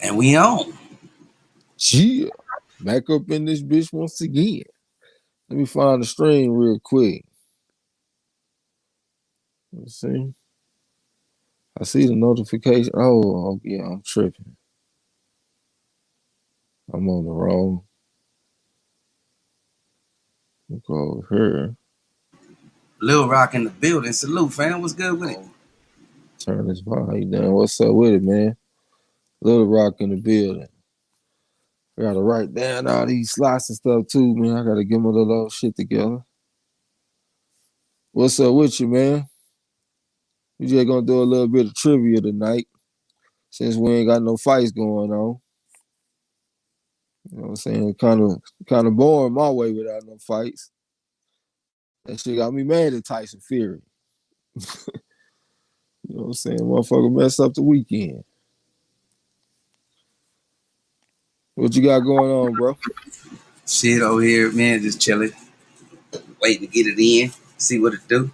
And we on. Yeah. Back up in this bitch once again. Let me find the stream real quick. Let's see. I see the notification. Oh yeah, I'm tripping. I'm on the wrong. Let's go over here. Lil Rock in the building. Salute, fam. What's good with it? Turn this volume down. What's up with it, man? Little Rock in the building. I gotta write down all these slots and stuff too, man. I gotta get my little shit together. What's up with you, man? We just gonna do a little bit of trivia tonight since we ain't got no fights going on. You know what I'm saying? Kind of boring my way without no fights. That shit got me mad at Tyson Fury. You know what I'm saying? Motherfucker messed up the weekend. What you got going on, bro? Shit over here, man, just chilling. Waiting to get it in. See what it do.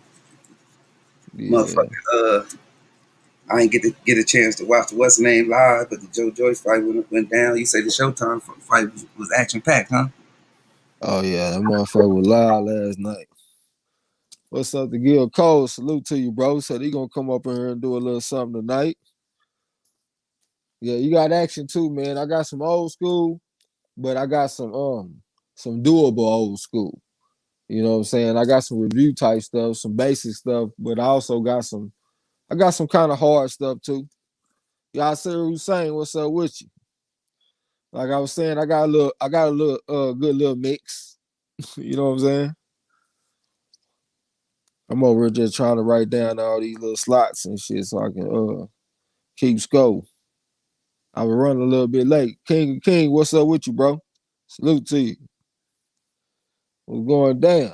Yeah. Motherfucker, I ain't get a chance to watch the what's name live, but the Joe Joyce fight went down. You say the Showtime fight was action packed, huh? Oh yeah, that motherfucker was live last night. What's up to Gil Cole? Salute to you, bro. Said he gonna come up in here and do a little something tonight. Yeah, you got action too, man. I got some old school, but I got some doable old school. You know what I'm saying? I got some review type stuff, some basic stuff, but I also got some kind of hard stuff too. Y'all see Hussein, what's up with you? Like I was saying, I got a little good little mix. You know what I'm saying? I'm over here just trying to write down all these little slots and shit so I can keep score. I was running a little bit late. King, what's up with you, bro? Salute to you. We're going down.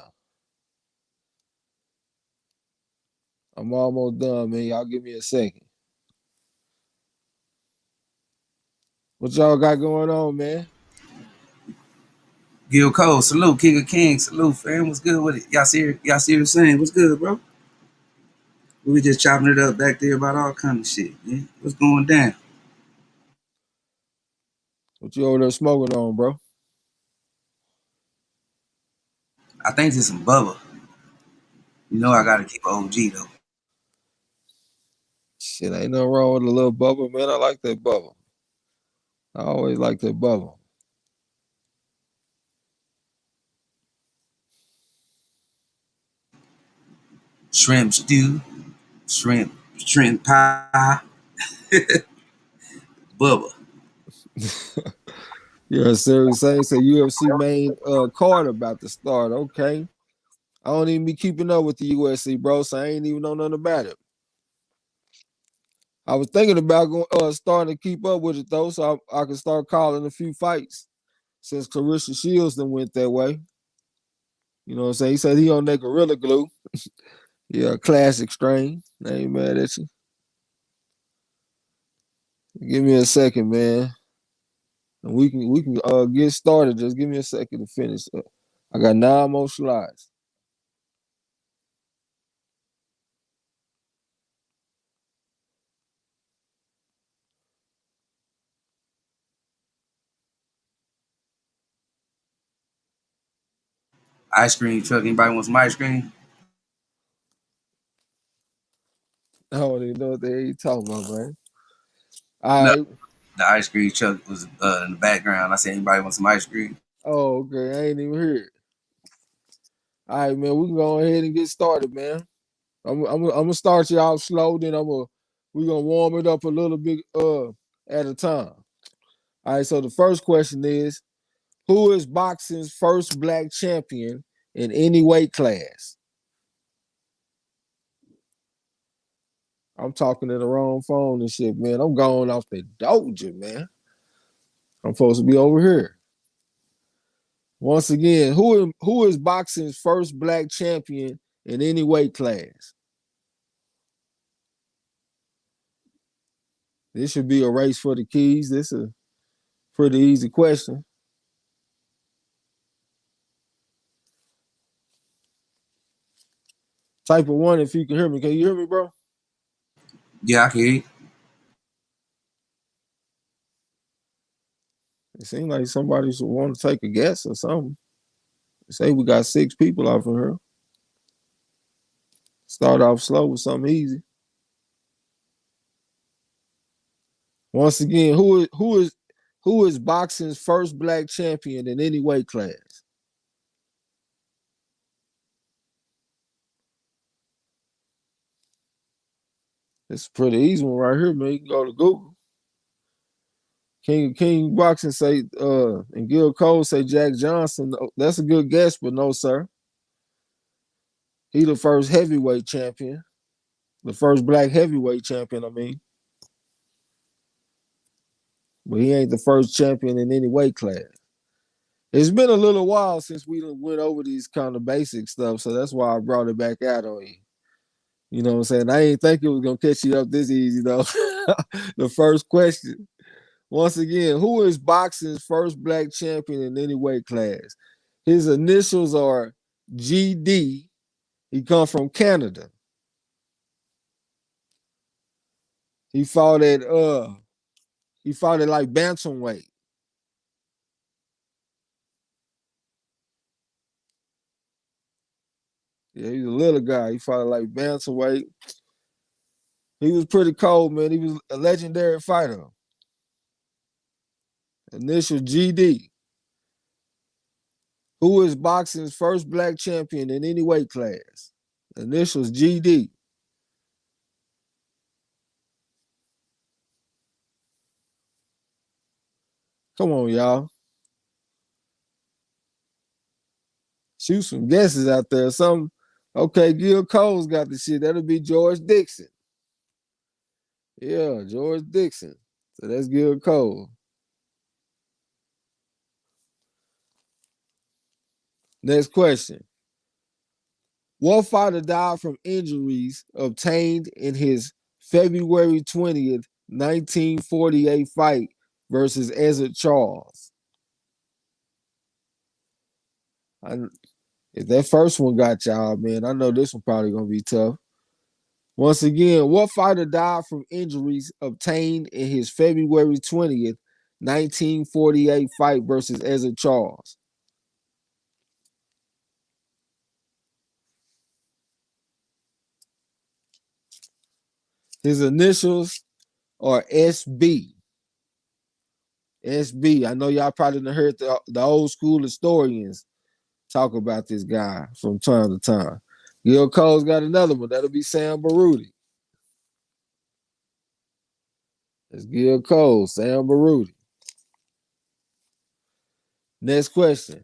I'm almost done, man. Y'all give me a second. What y'all got going on, man? Gil Cole, salute. King of Kings, salute, fam. What's good with it? Y'all see the same? What's good, bro? We just chopping it up back there about all kind of shit, man. What's going down? What you over there smoking on, bro? I think it's some Bubba. You know I gotta keep OG though. Shit, ain't nothing wrong with a little bubble, man. I like that bubble. I always like that bubble. Shrimp stew, shrimp pie, Bubba. Yeah, Siri saying so UFC main card about to start. Okay. I don't even be keeping up with the UFC, bro, so I ain't even know nothing about it. I was thinking about going starting to keep up with it though, so I can start calling a few fights since Clarissa Shields then went that way. You know what I'm saying? He said he on that Gorilla Glue. Yeah, classic strain. I ain't mad at you. Give me a second, man. And we can get started. Just give me a second to finish. I got 9 more slides. Ice cream truck. Anybody want some ice cream? I don't even know what the hell you talking about, man. No, All right. the ice cream truck was in the background. I said, anybody want some ice cream? Oh, okay. I ain't even hear it. All right, man. We can go ahead and get started, man. I'm gonna start you out slow, then we gonna warm it up a little bit at a time. All right. So the first question is, who is boxing's first black champion in any weight class? I'm talking to the wrong phone and shit, man. I'm going off the doja, man. I'm supposed to be over here. Once again, who is boxing's first black champion in any weight class? This should be a race for the keys. This is a pretty easy question. Type of one if you can hear me. Can you hear me, bro? Yeah, I can hear you. It seems like somebody should want to take a guess or something. Say we got 6 people off of here. Start off slow with something easy. Once again, who is boxing's first black champion in any weight class? It's a pretty easy one right here, man. You can go to Google. King Boxing say and Gil Cole say Jack Johnson. That's a good guess, but no, sir. He the first heavyweight champion. The first black heavyweight champion, I mean. But he ain't the first champion in any weight class. It's been a little while since we went over these kind of basic stuff, so that's why I brought it back out on you. You know what I'm saying? I ain't think it was gonna catch you up this easy though. The first question. Once again, who is boxing's first black champion in any weight class? His initials are GD. He come from Canada. He fought at like bantamweight. Yeah, he's a little guy. He fought at like bantamweight. He was pretty cold, man. He was a legendary fighter. Initial GD. Who is boxing's first black champion in any weight class? Initials GD. Come on, y'all. Shoot some guesses out there. Some okay, Gil Cole's got the shit. That'll be George Dixon. Yeah, George Dixon. So that's Gil Cole. Next question. What fighter died from injuries obtained in his February 20th, 1948 fight versus Ezzard Charles? If that first one got y'all, man, I know this one probably gonna be tough. Once again, what fighter died from injuries obtained in his February 20th, 1948 fight versus Ezzard Charles? His initials are SB. SB. I know y'all probably done heard the old school historians talk about this guy from time to time. Gil Cole's got another one. That'll be Sam Baruti. It's Gil Cole, Sam Baruti. Next question.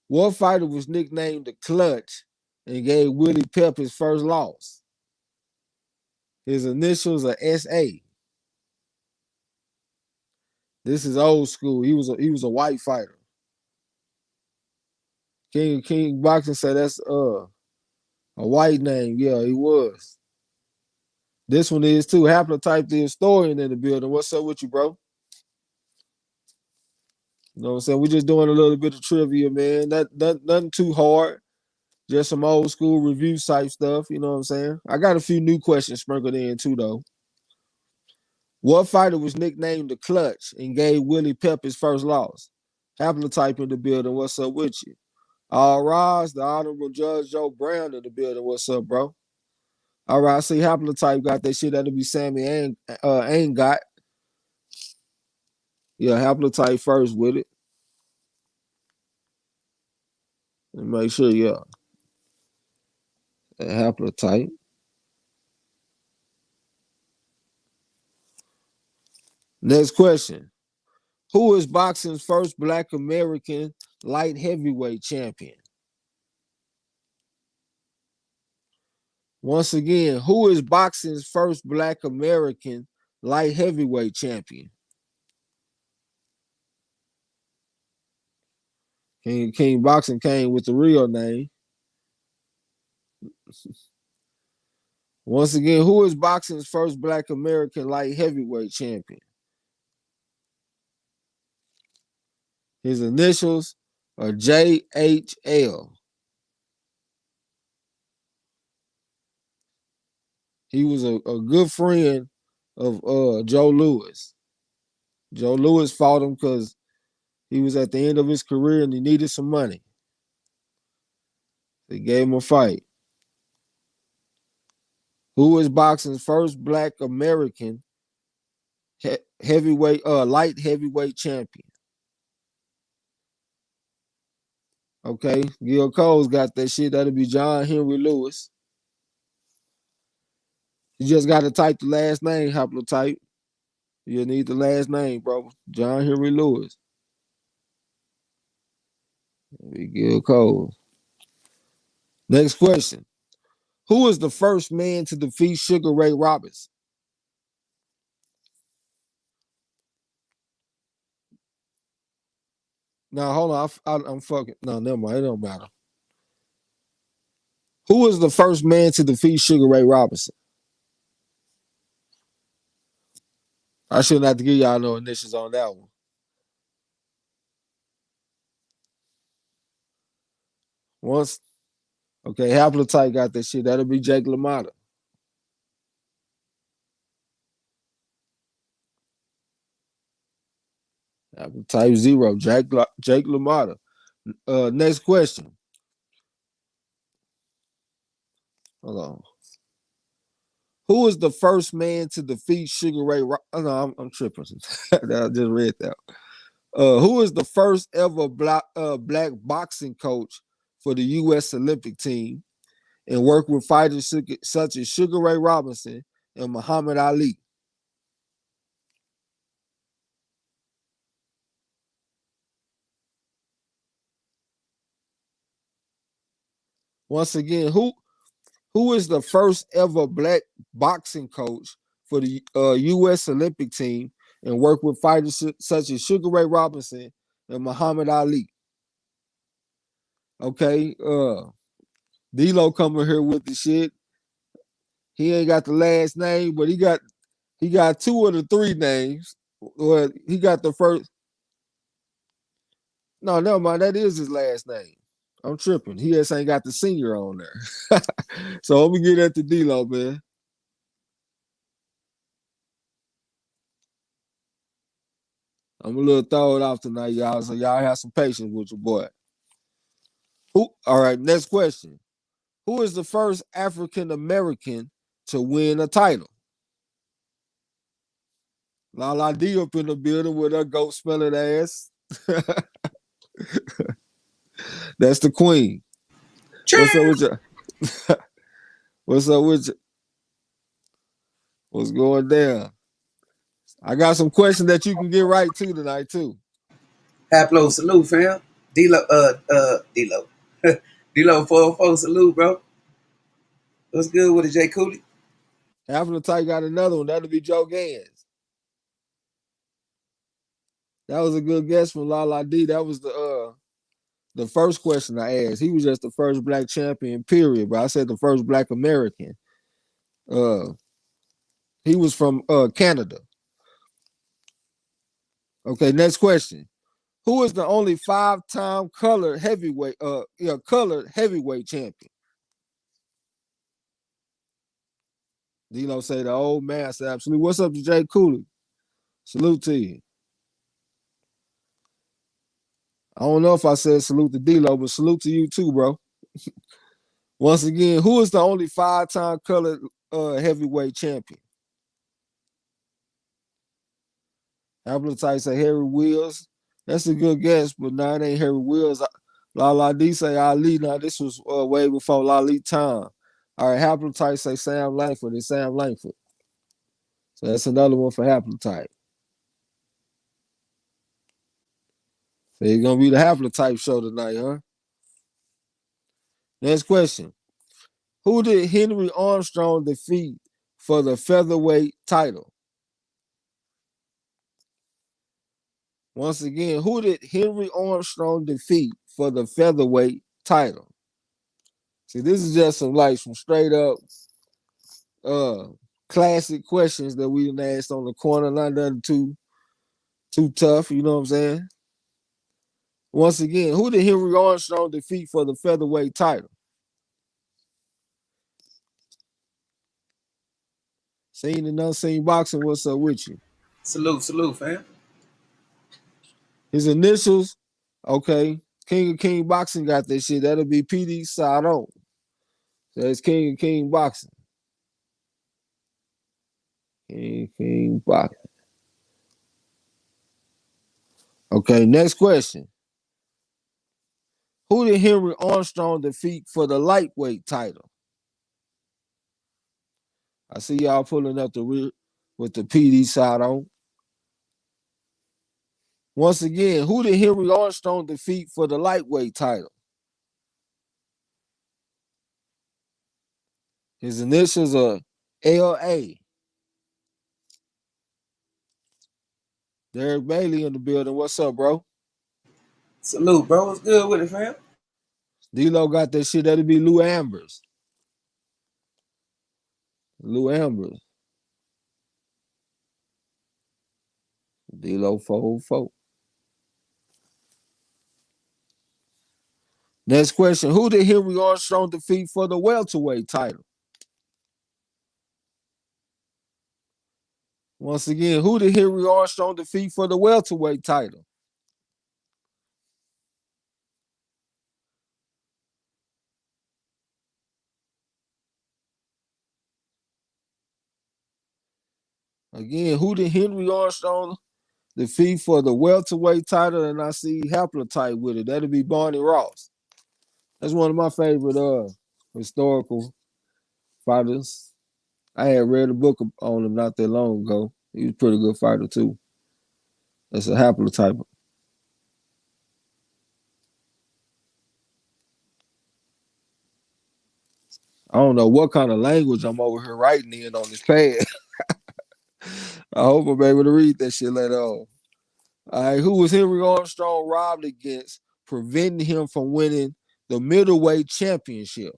What fighter was nicknamed the Clutch and gave Willie Pep his first loss? His initials are SA. This is old school. He was a white fighter. King Boxing said that's a white name. Yeah, he was. This one is too. Haplotype the historian in the building. What's up with you, bro? You know what I'm saying? We're just doing a little bit of trivia, man. Nothing too hard. Just some old school review type stuff. You know what I'm saying? I got a few new questions sprinkled in too, though. What fighter was nicknamed the Clutch and gave Willie Pep his first loss? Haplotype in the building. What's up with you? All rise, the Honorable Judge Joe Brown in the building. What's up, bro? All right, I see Haplotype got that shit. That'll be Sammy ain't got. Yeah, Haplotype first with it. And make sure, yeah. Haplotype. Next question. Who is boxing's first black American light heavyweight champion? Once again, who is boxing's first black American light heavyweight champion? King Boxing came with the real name. Once again, who is boxing's first black American light heavyweight champion? His initials are JHL. He was a good friend of Joe Louis. Joe Louis fought him because he was at the end of his career and he needed some money. They gave him a fight. Who is boxing's first Black American light heavyweight champion? Okay, Gil Cole's got that shit. That'll be John Henry Lewis. You just got to type the last name, haplotype. You need the last name, bro. John Henry Lewis. Gil Cole. Next question. Who is the first man to defeat Sugar Ray Robinson? Now, hold on. I'm fucking. No, never mind. It don't matter. Who is the first man to defeat Sugar Ray Robinson? I shouldn't have to give y'all no initials on that one. Once, okay, haplotype got that shit. That'll be Jake LaMotta. Haplotype 0, Jake LaMotta. Next question. Hold on. Who is the first man to defeat Sugar Ray? No, I'm tripping. I just read that. Who is the first ever black boxing coach for the U.S. Olympic team and worked with fighters such as Sugar Ray Robinson and Muhammad Ali? Once again, who is the first ever black boxing coach for the U.S. Olympic team and worked with fighters such as Sugar Ray Robinson and Muhammad Ali? Okay, D-Lo coming here with the shit. He ain't got the last name, but he got two of the three names. Well, he got the first. No, never mind. That is his last name. I'm tripping. He just ain't got the senior on there. So let me get that to D-Lo, man. I'm a little thrown off tonight, y'all. So y'all have some patience with your boy. Who? All right. Next question. Who is the first African American to win a title? La D up in the building with her goat smelling ass. That's the queen. What's up with you? What's up with you? What's going down? I got some questions that you can get right to tonight too. Haplo, salute, fam. D-Lo, D-Lo. D-Lo 404, salute, bro. What's good with it, J. Cooley? Half of the tight got another one. That'll be Joe Gans. That was a good guess from La D. That was the first question I asked. He was just the first black champion, period. But I said the first black American. Uh, he was from Canada. Okay, next question. Who is the only five-time colored heavyweight champion? Dino say the old man. I said absolutely. What's up to Jay Cooley? Salute to you. I don't know if I said salute to D-Lo, but salute to you too, bro. Once again, who is the only five-time colored heavyweight champion? Appletite say Harry Wheels. That's a good guess, but no, it ain't Harry Wheels. La D say Ali. Now this was way before Lali time. All right, Appletite say Sam Langford. It's Sam Langford. So that's another one for Appletite. So it's gonna be the Appletite show tonight, huh? Next question. Who did Henry Armstrong defeat for the featherweight title? Once again, who did Henry Armstrong defeat for the featherweight title? See, this is just some straight up uh classic questions that we done asked on the corner, not nothing too tough, you know what I'm saying? Once again, who did Henry Armstrong defeat for the featherweight title? Seen and unseen boxing, what's up with you? Salute, fam. His initials, okay. King of King Boxing got that shit. That'll be PD side on. So it's King of King Boxing. King Boxing. Okay, next question. Who did Henry Armstrong defeat for the lightweight title? I see y'all pulling up the rear with the PD side on. Once again, who did Henry Armstrong defeat for the lightweight title? His initials are LA. Derek Bailey in the building. What's up, bro? Salute, bro. What's good with it, fam? D-Lo got that shit. That'll be Lou Ambers. Lou Ambers. D-Lo 404. Next question. Who did Henry Armstrong defeat for the welterweight title? Once again, who did Henry Armstrong defeat for the welterweight title? Again, who did Henry Armstrong defeat for the welterweight title? And I see haplotype with it. That'll be Barney Ross. That's one of my favorite historical fighters. I had read a book on him not that long ago. He was a pretty good fighter too. That's a haplotype. I don't know what kind of language I'm over here writing in on this pad. I hope I'm able to read that shit later on. All right, who was Henry Armstrong robbed against, preventing him from winning the middleweight championship?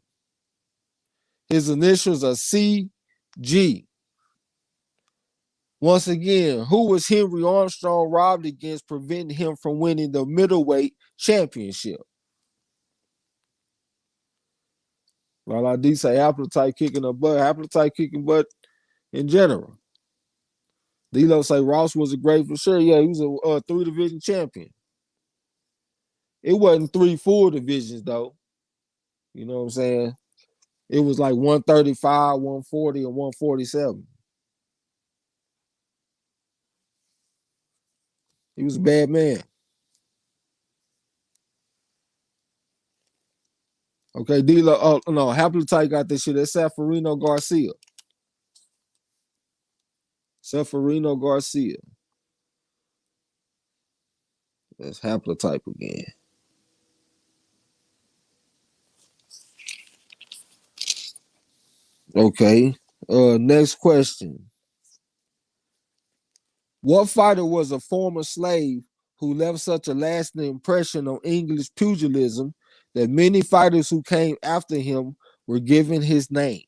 His initials are CG. Once again, who was Henry Armstrong robbed against, preventing him from winning the middleweight championship? Well, I do say appetite kicking a butt, appetite kicking butt in general. D-Lo say Ross was a great for sure. Yeah, he was a 3-division champion. It wasn't 3 full divisions though. You know what I'm saying? It was like 135, 140, and 147. He was a bad man. Okay, D-Lo. Oh no, Haplotype got this shit. That's Safarino Garcia. Safarino Garcia. That's Haplotype again. Okay. Next question. What fighter was a former slave who left such a lasting impression on English pugilism that many fighters who came after him were given his name?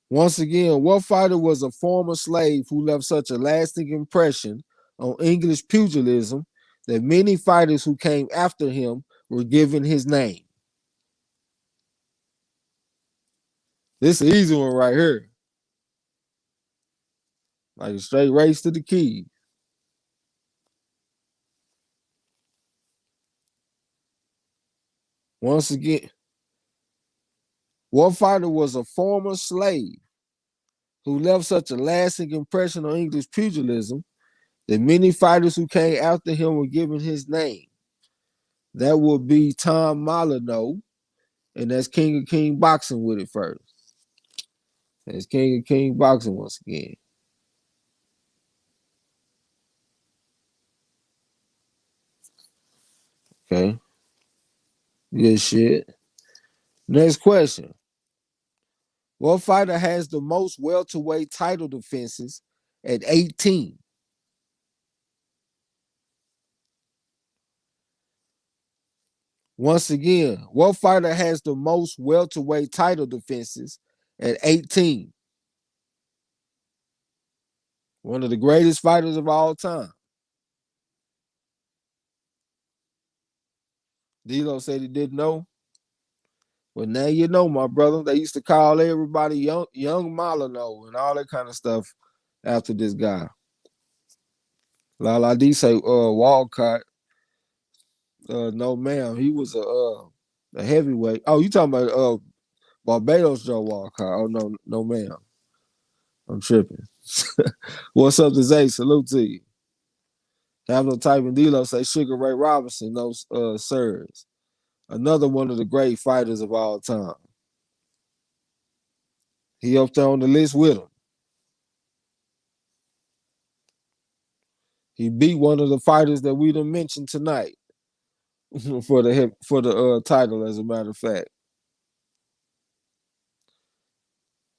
Once again, what fighter was a former slave who left such a lasting impression on English pugilism that many fighters who came after him were given his name? This is an easy one right here. Like a straight race to the key. Once again, what fighter was a former slave who left such a lasting impression on English pugilism that many fighters who came after him were given his name? That would be Tom Molyneux, and that's King of King Boxing with it first. That's King of King Boxing once again. Okay. Good shit. Next question. What fighter has the most welterweight title defenses at 18? Once again, what fighter has the most welterweight title defenses at 18? One of the greatest fighters of all time. D-Lo said he didn't know. But now you know, my brother. They used to call everybody young Molyneux and all that kind of stuff after this guy. Lala D say Walcott. No ma'am. He was a heavyweight. Oh, you talking about Barbados Joe Walcott. Oh no ma'am. I'm tripping. What's up to Zay? Salute to you. Have no type in D'Lo say Sugar Ray Robinson, no sirs. Another one of the great fighters of all time. He up there on the list with him. He beat one of the fighters that we done mentioned tonight for the title, as a matter of fact.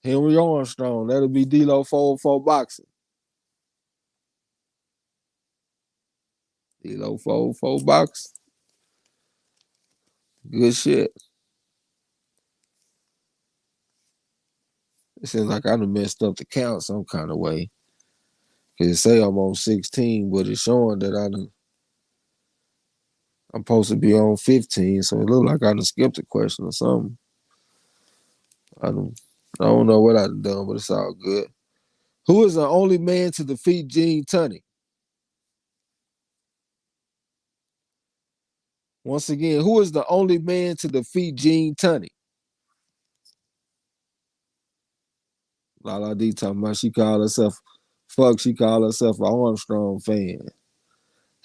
Henry Armstrong, that'll be D'Lo 404 boxing. D'Lo 404 boxing. Good shit. It seems like I done messed up the count some kind of way. Cause it say I'm on 16, but it's showing that I'm supposed to be on 15, so it look like I done skipped a question or something. I don't know what I done, but it's all good. Who is the only man to defeat Gene Tunney? Once again, who is the only man to defeat Gene Tunney? Lala D talking about she called herself an Armstrong fan.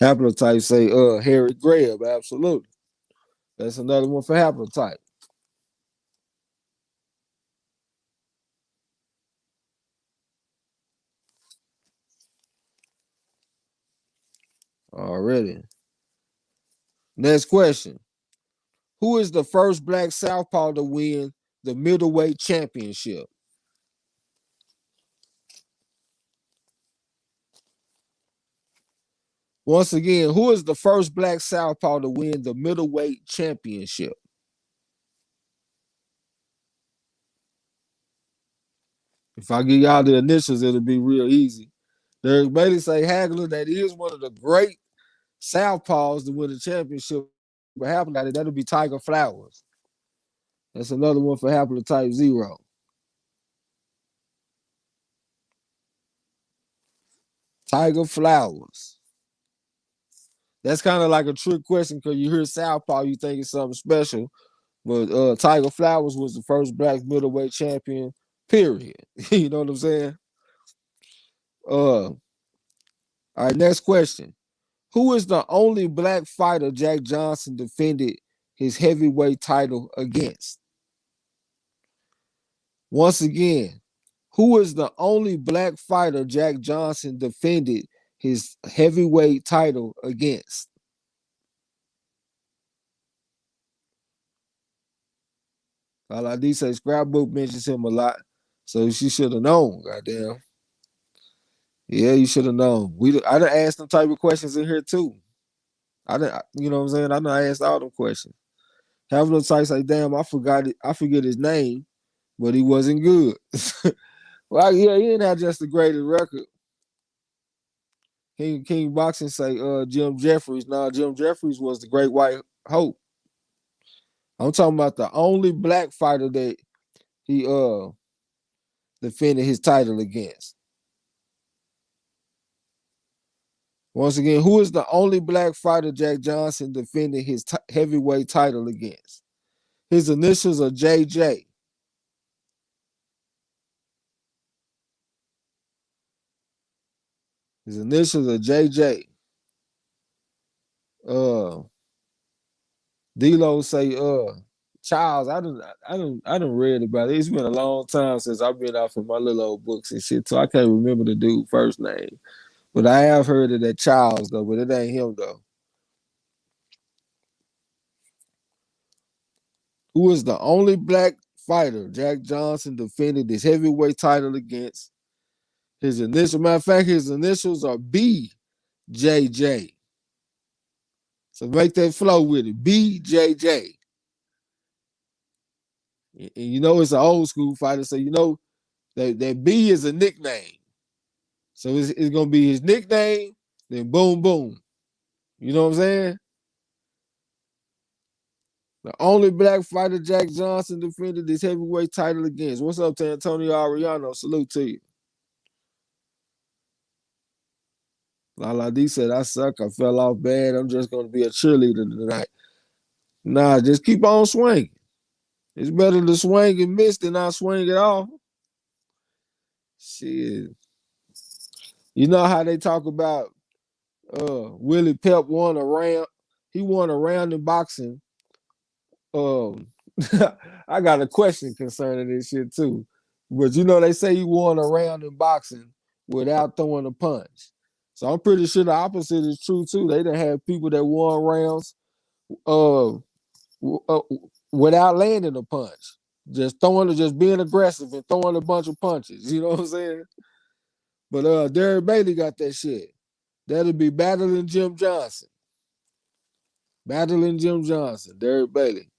Haplotype say Harry Greb, absolutely. That's another one for Haplotype. Already. Next question. Who is the first black southpaw to win the middleweight championship? Once again, who is the first black southpaw to win the middleweight championship? If I give y'all the initials, it'll be real easy. There's Bailey say Hagler, that is one of the great southpaws to win the championship. But that'll be Tiger Flowers. That's another one for Haplotype 0. Tiger Flowers. That's kind of like a trick question because you hear southpaw, you think it's something special. But Tiger Flowers was the first black middleweight champion, period. You know what I'm saying? All right, next question. Who is the only black fighter Jack Johnson defended his heavyweight title against? Once again, who is the only black fighter Jack Johnson defended his heavyweight title against? Aladi say Scrapbook mentions him a lot, so she should have known. Goddamn. Yeah, you should have known. I done asked them type of questions in here too. You know what I'm saying? I done asked all them questions. Having those types like, damn, I forgot it. I forget his name, but he wasn't good. Well, yeah, he didn't have just the greatest record. King Boxing say Jim Jeffries. Nah, Jim Jeffries was the great white hope. I'm talking about the only black fighter that he defended his title against. Once again, who is the only black fighter Jack Johnson defended his heavyweight title against? His initials are JJ. His initials are JJ. D-Lo say Charles. I done read about it. It's been a long time since I've been out for my little old books and shit, so I can't remember the dude's first name. But I have heard of that Charles though, but it ain't him though. Who is the only black fighter Jack Johnson defended his heavyweight title against? His initial, matter of fact, his initials are BJJ. So make that flow with it. BJJ. And you know it's an old school fighter, so you know that B is a nickname. So it's gonna be his nickname, then boom, boom. You know what I'm saying? The only black fighter Jack Johnson defended his heavyweight title against. What's up to Antonio Ariano? Salute to you. Lala D said, I suck. I fell off bad. I'm just going to be a cheerleader tonight. Nah, just keep on swinging. It's better to swing and miss than not swing at all. Shit. You know how they talk about Willie Pep won a round? He won a round in boxing. Um, I got a question concerning this shit too. But you know, they say he won a round in boxing without throwing a punch. So I'm pretty sure the opposite is true too. They done have people that won rounds uh, uh without landing a punch. Just being aggressive and throwing a bunch of punches. You know what I'm saying? But Derek Bailey got that shit. That'll be battling Jim Johnson. Battling Jim Johnson, Derek Bailey.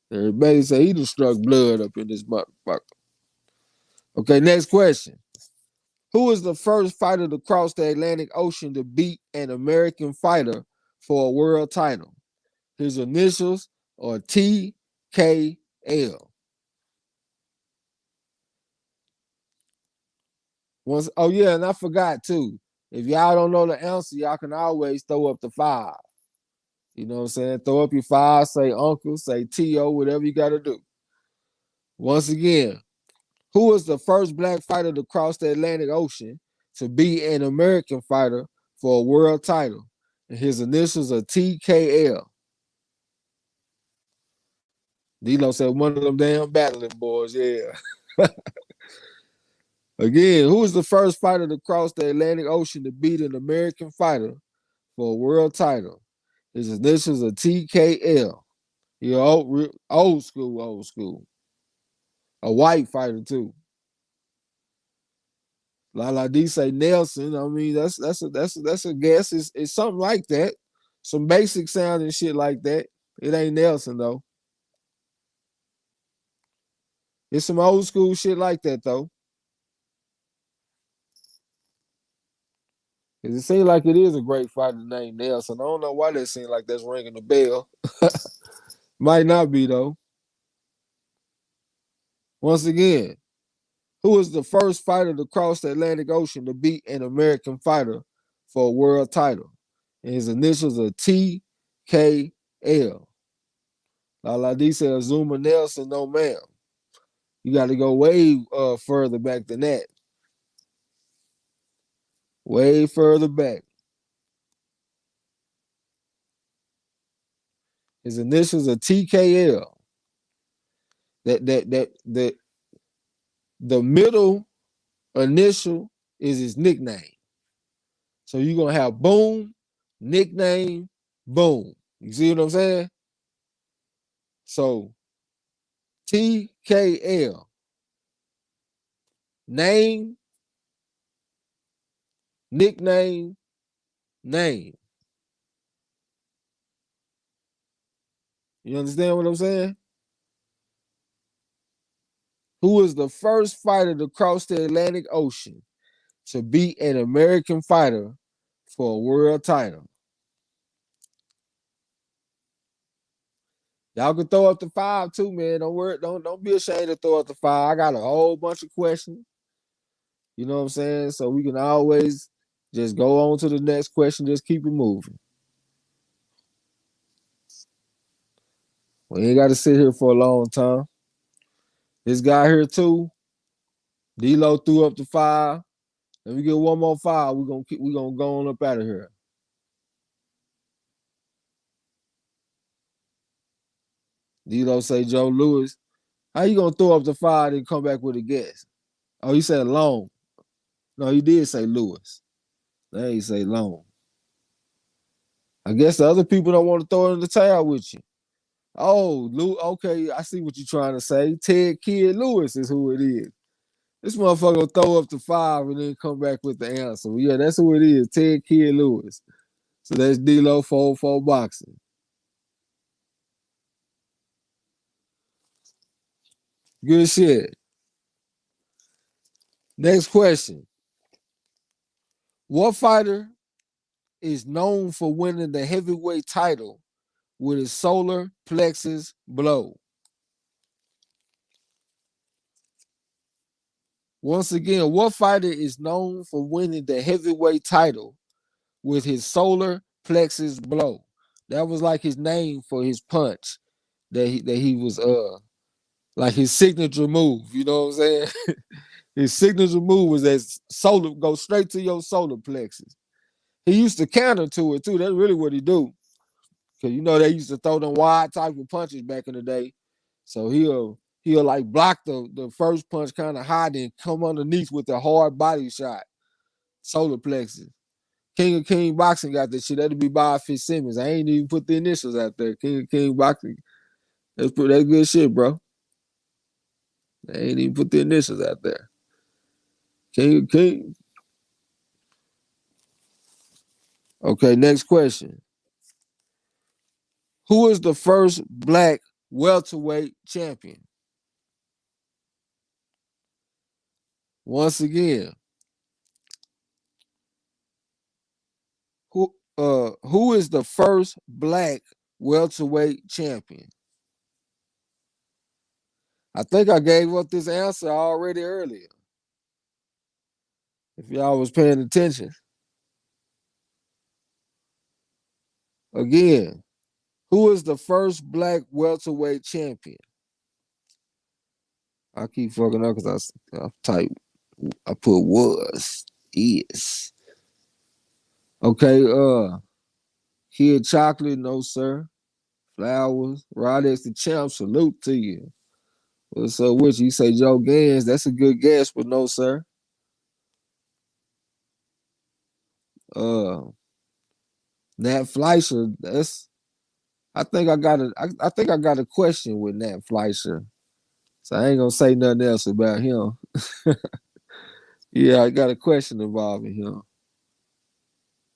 Derek Bailey said he done struck blood up in this motherfucker. Okay, next question. Who is the first fighter to cross the Atlantic Ocean to beat an American fighter for a world title? His initials are TKL. Oh yeah, and I forgot too. If y'all don't know the answer, y'all can always throw up the 5. You know what I'm saying? Throw up your 5, say uncle, say T.O., whatever you got to do. Once again, who was the first black fighter to cross the Atlantic Ocean to beat an American fighter for a world title? And his initials are TKL. D-Lo said one of them damn battling boys, yeah. Again, who was the first fighter to cross the Atlantic Ocean to beat an American fighter for a world title? His initials are TKL. You're old school, old school. A white fighter too. Lala D say Nelson. I mean, that's a guess. It's something like that. Some basic sound and shit like that. It ain't Nelson though. It's some old school shit like that though. Cause it seems like it is a great fighter named Nelson. I don't know why that seems like that's ringing the bell. Might not be though. Once again, who was the first fighter to cross the Atlantic Ocean to beat an American fighter for a world title? And his initials are TKL. Lala D said Zuma Nelson, no ma'am. You got to go way further back than that. Way further back. His initials are TKL. The middle initial is his nickname. So you're gonna have Boom, nickname, Boom. You see what I'm saying? So TKL. Name, nickname, name. You understand what I'm saying? Who was the first fighter to cross the Atlantic Ocean to beat an American fighter for a world title? Y'all can throw up the 5 too, man. Don't worry, don't be ashamed to throw up the 5. I got a whole bunch of questions. You know what I'm saying? So we can always just go on to the next question. Just keep it moving. We ain't got to sit here for a long time. This guy here too. D-Lo threw up the 5. Let me get one more 5. We gonna go on up out of here. D-Lo say Joe Louis. How you gonna throw up the 5 and come back with a guess? Oh, you said Long. No, you did say Lewis. They ain't say Long. I guess the other people don't want to throw in the towel with you. Oh, okay, I see what you're trying to say. Ted Kid Lewis is who it is. This motherfucker will throw up the 5 and then come back with the answer. Yeah, that's who it is. Ted Kid Lewis. So that's D-Lo 4 boxing. Good shit. Next question. What fighter is known for winning the heavyweight title with his solar plexus blow? Once again, what fighter is known for winning the heavyweight title with his solar plexus blow? That was like his name for his punch that he was like his signature move. You know what I'm saying? His signature move was that solar go straight to your solar plexus. He used to counter to it too. That's really what he do. Cause they used to throw them wide type of punches back in the day. So he'll like block the first punch kind of high, then come underneath with a hard body shot. Solar plexus. King of King Boxing got this shit. That'll be Bob Fitzsimmons. I ain't even put the initials out there. King of King Boxing. That's good shit, bro. I ain't even put the initials out there. King of King. Okay, next question. Who is the first black welterweight champion? Once again, who is the first black welterweight champion? I think I gave up this answer already earlier. If y'all was paying attention. Again, who is the first black welterweight champion? I keep fucking up because I put was, is. Okay, Kid Chocolate, no sir. Flowers, Rodex the champ, salute to you. What's up with you? You say Joe Gans, that's a good guess, but no sir. Nat Fleischer, I think I got a question with Nat Fleischer. So I ain't gonna say nothing else about him. Yeah, I got a question involving him.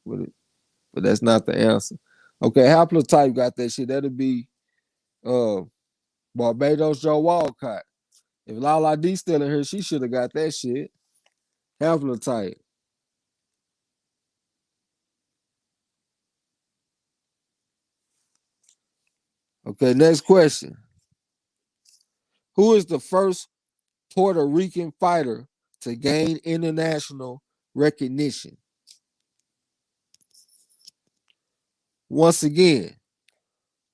But that's not the answer. Okay, haplotype got that shit. That'll be uh Barbados Joe Walcott. If Lala D still in here, she should have got that shit. Haplotype. Okay, next question. Who is the first Puerto Rican fighter to gain international recognition? Once again,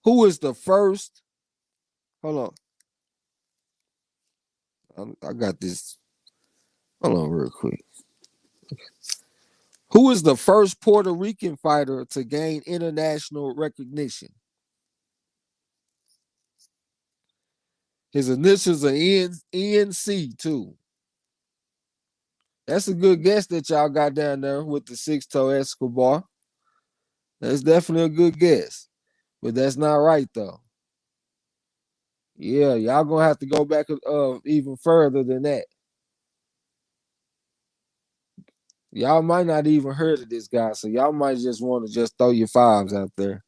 who is the first? Hold on. I got this. Hold on real quick. Who is the first Puerto Rican fighter to gain international recognition? His initials are ENC too. That's a good guess that y'all got down there with the six-toe Escobar. That's definitely a good guess. But that's not right though. Yeah, y'all gonna have to go back even further than that. Y'all might not even heard of this guy, so y'all might just want to just throw your fives out there.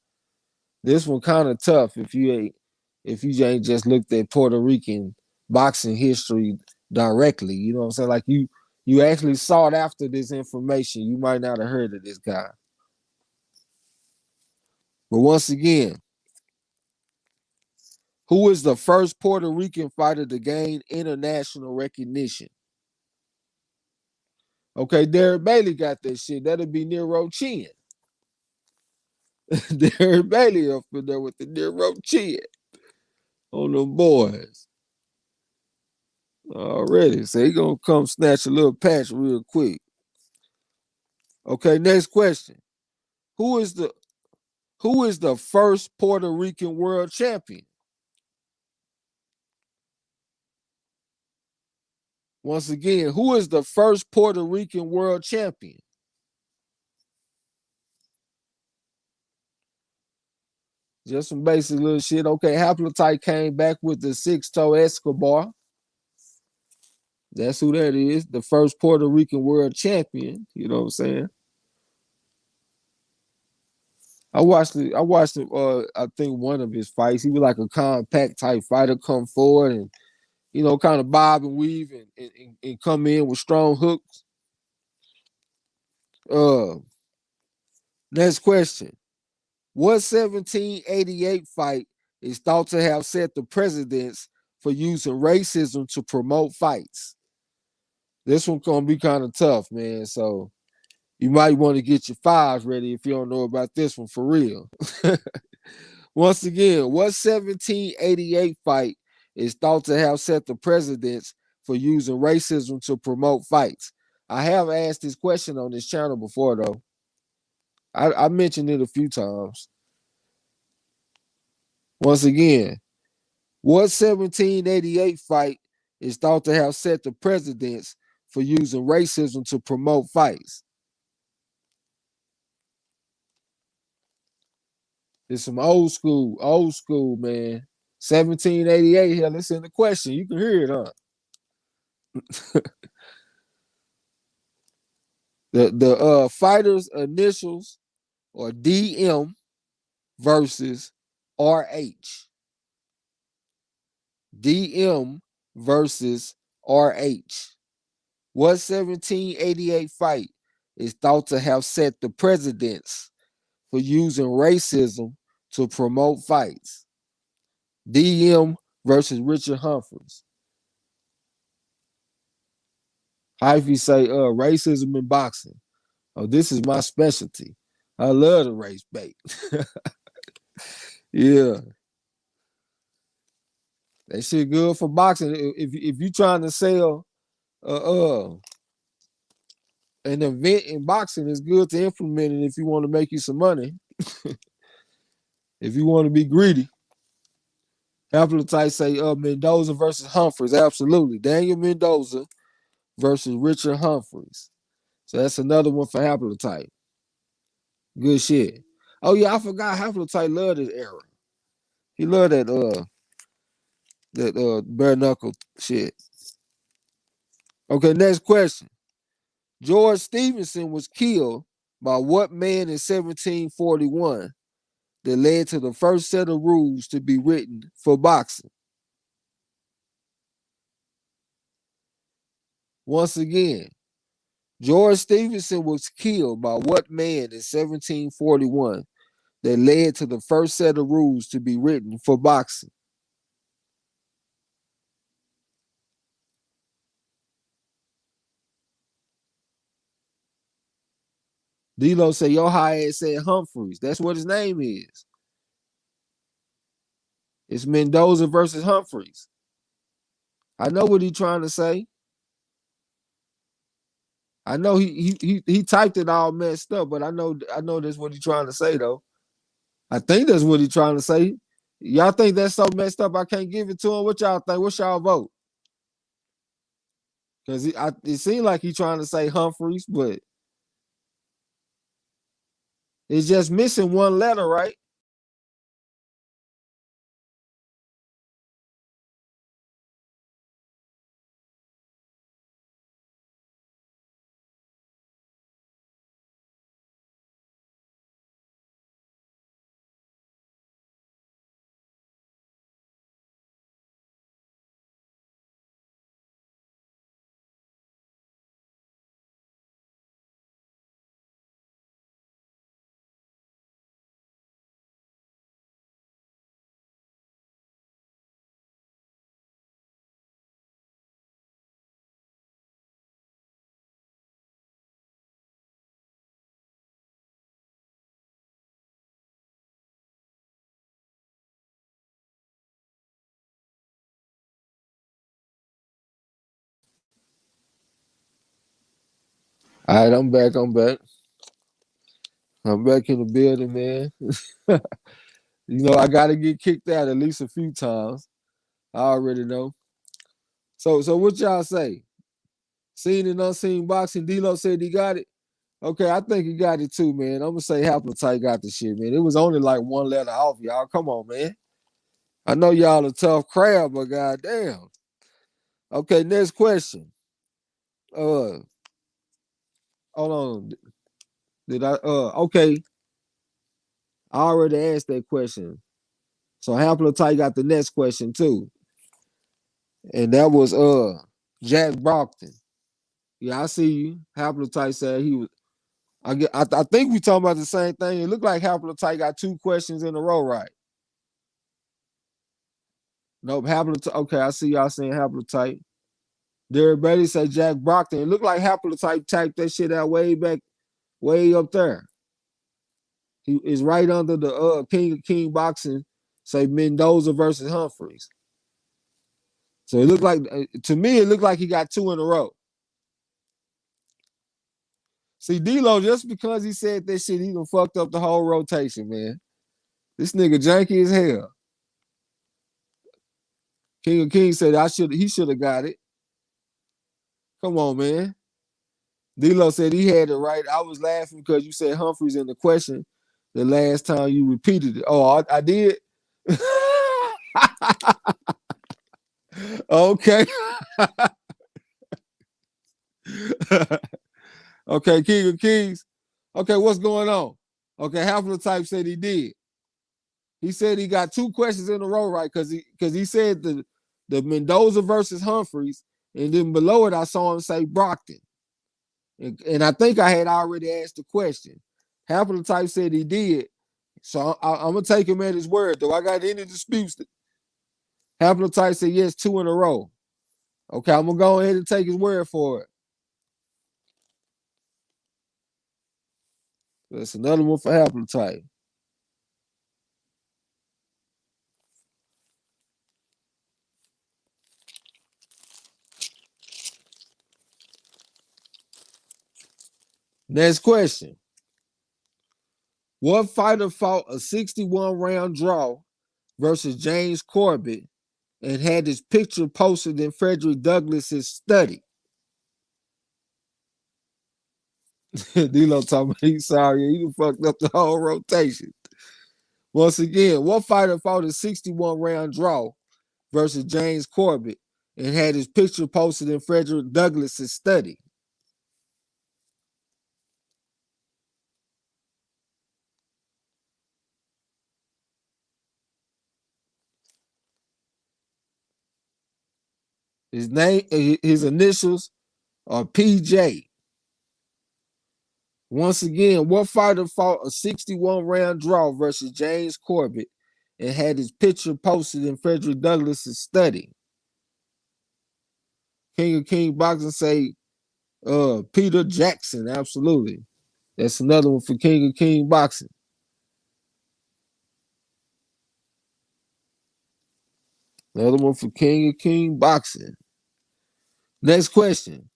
This one kind of tough if you ain't just looked at Puerto Rican boxing history directly. You know what I'm saying? Like you actually sought after this information. You might not have heard of this guy. But once again, who is the first Puerto Rican fighter to gain international recognition? Okay, Derek Bailey got that shit. That'll be Nero Chin. Derek Bailey up in there with the Nero Chin on them boys. Already. So he gonna come snatch a little patch real quick. Okay, next question. Who is the first Puerto Rican world champion? Once again, who is the first Puerto Rican world champion? Just some basic little shit. Okay, Haplotype came back with the six-toe Escobar. That's who that is. The first Puerto Rican world champion. You know what I'm saying? I watched it. I think one of his fights. He was like a compact type fighter, come forward and kind of bob and weave and come in with strong hooks. Uh, Next question. What 1788 fight is thought to have set the precedence for using racism to promote fights? This one's gonna be kind of tough, man. So you might want to get your fives ready if you don't know about this one for real. Once again, what 1788 fight is thought to have set the precedence for using racism to promote fights? I have asked this question on this channel before, though. I mentioned it a few times. Once again, what 1788 fight is thought to have set the precedence for using racism to promote fights? It's some old school, man. 1788 here. Listen to the question. You can hear it, huh? The fighters' initials are DM versus RH. DM versus RH. What 1788 fight is thought to have set the precedence for using racism to promote fights? DM versus Richard Humphreys. How if you say racism in boxing? Oh, this is my specialty. I love the race bait. Yeah. That shit good for boxing. If you trying to sell an event in boxing, it's good to implement it if you want to make you some money. If you want to be greedy. Haplotype say Mendoza versus Humphreys. Absolutely. Daniel Mendoza versus Richard Humphreys. So that's another one for Haplotype. Good shit. Oh yeah, I forgot Haplotype loved this era. He loved that bare knuckle shit. Okay, next question. George Stevenson was killed by what man in 1741 that led to the first set of rules to be written for boxing? Once again, George Stevenson was killed by what man in 1741 that led to the first set of rules to be written for boxing? D-Lo say, your high ass said Humphreys. That's what his name is. It's Mendoza versus Humphreys. I know what he's trying to say. I know he typed it all messed up, but I know that's what he's trying to say though. I think that's what he's trying to say. Y'all think that's so messed up? I can't give it to him. What y'all think? What's y'all vote? Because it seemed like he's trying to say Humphreys, but it's just missing one letter, right? All right, I'm back. I'm back in the building, man. I got to get kicked out at least a few times. I already know. So what y'all say? Seen and unseen boxing. D-Lo said he got it. Okay, I think he got it too, man. I'm gonna say Haplotype got the shit, man. It was only like one letter off, y'all. Come on, man. I know y'all a tough crowd, but goddamn. Okay, next question. Hold on. Did I okay. I already asked that question. So Haplotype got the next question too. And that was Jack Brockton. Yeah, I see you. Haplotype said he was I think we talking about the same thing. It looked like Haplotype got 2 questions in a row, right? Nope, Haplotype. Okay, I see y'all saying Haplotype. Derek Brady say Jack Brockton. It looked like Haplotype typed that shit out way back, way up there. He is right under the King of King boxing. Say Mendoza versus Humphreys. So it looked like, to me, it looked like he got 2 in a row. See, D-Lo, just because he said that shit, he done fucked up the whole rotation, man. This nigga janky as hell. King of Kings said he should have got it. Come on, man. D-Lo said he had it right. I was laughing because you said Humphreys in the question the last time you repeated it. Oh, I did? Okay. Okay, King of Kings. Okay, what's going on? Okay, Haplotype said he did. He said he got 2 questions in a row right because he said the Mendoza versus Humphreys, and then below it I saw him say Brockton. And I think I had already asked the question. Haplotype said he did. So I'm going to take him at his word. Do I got any disputes? Haplotype said yes, 2 in a row. Okay, I'm going to go ahead and take his word for it. That's another one for Haplotype. Next question. What fighter fought a 61-round draw versus James Corbett and had his picture posted in Frederick Douglass's study? D-Lo talking about he's sorry. He done fucked up the whole rotation. Once again, what fighter fought a 61-round draw versus James Corbett and had his picture posted in Frederick Douglass's study? His initials are PJ. Once again, what fighter fought a 61-round draw versus James Corbett and had his picture posted in Frederick Douglass's study? King of King Boxing say Peter Jackson, absolutely. That's another one for King of King Boxing. Another one for King of King Boxing. Next question.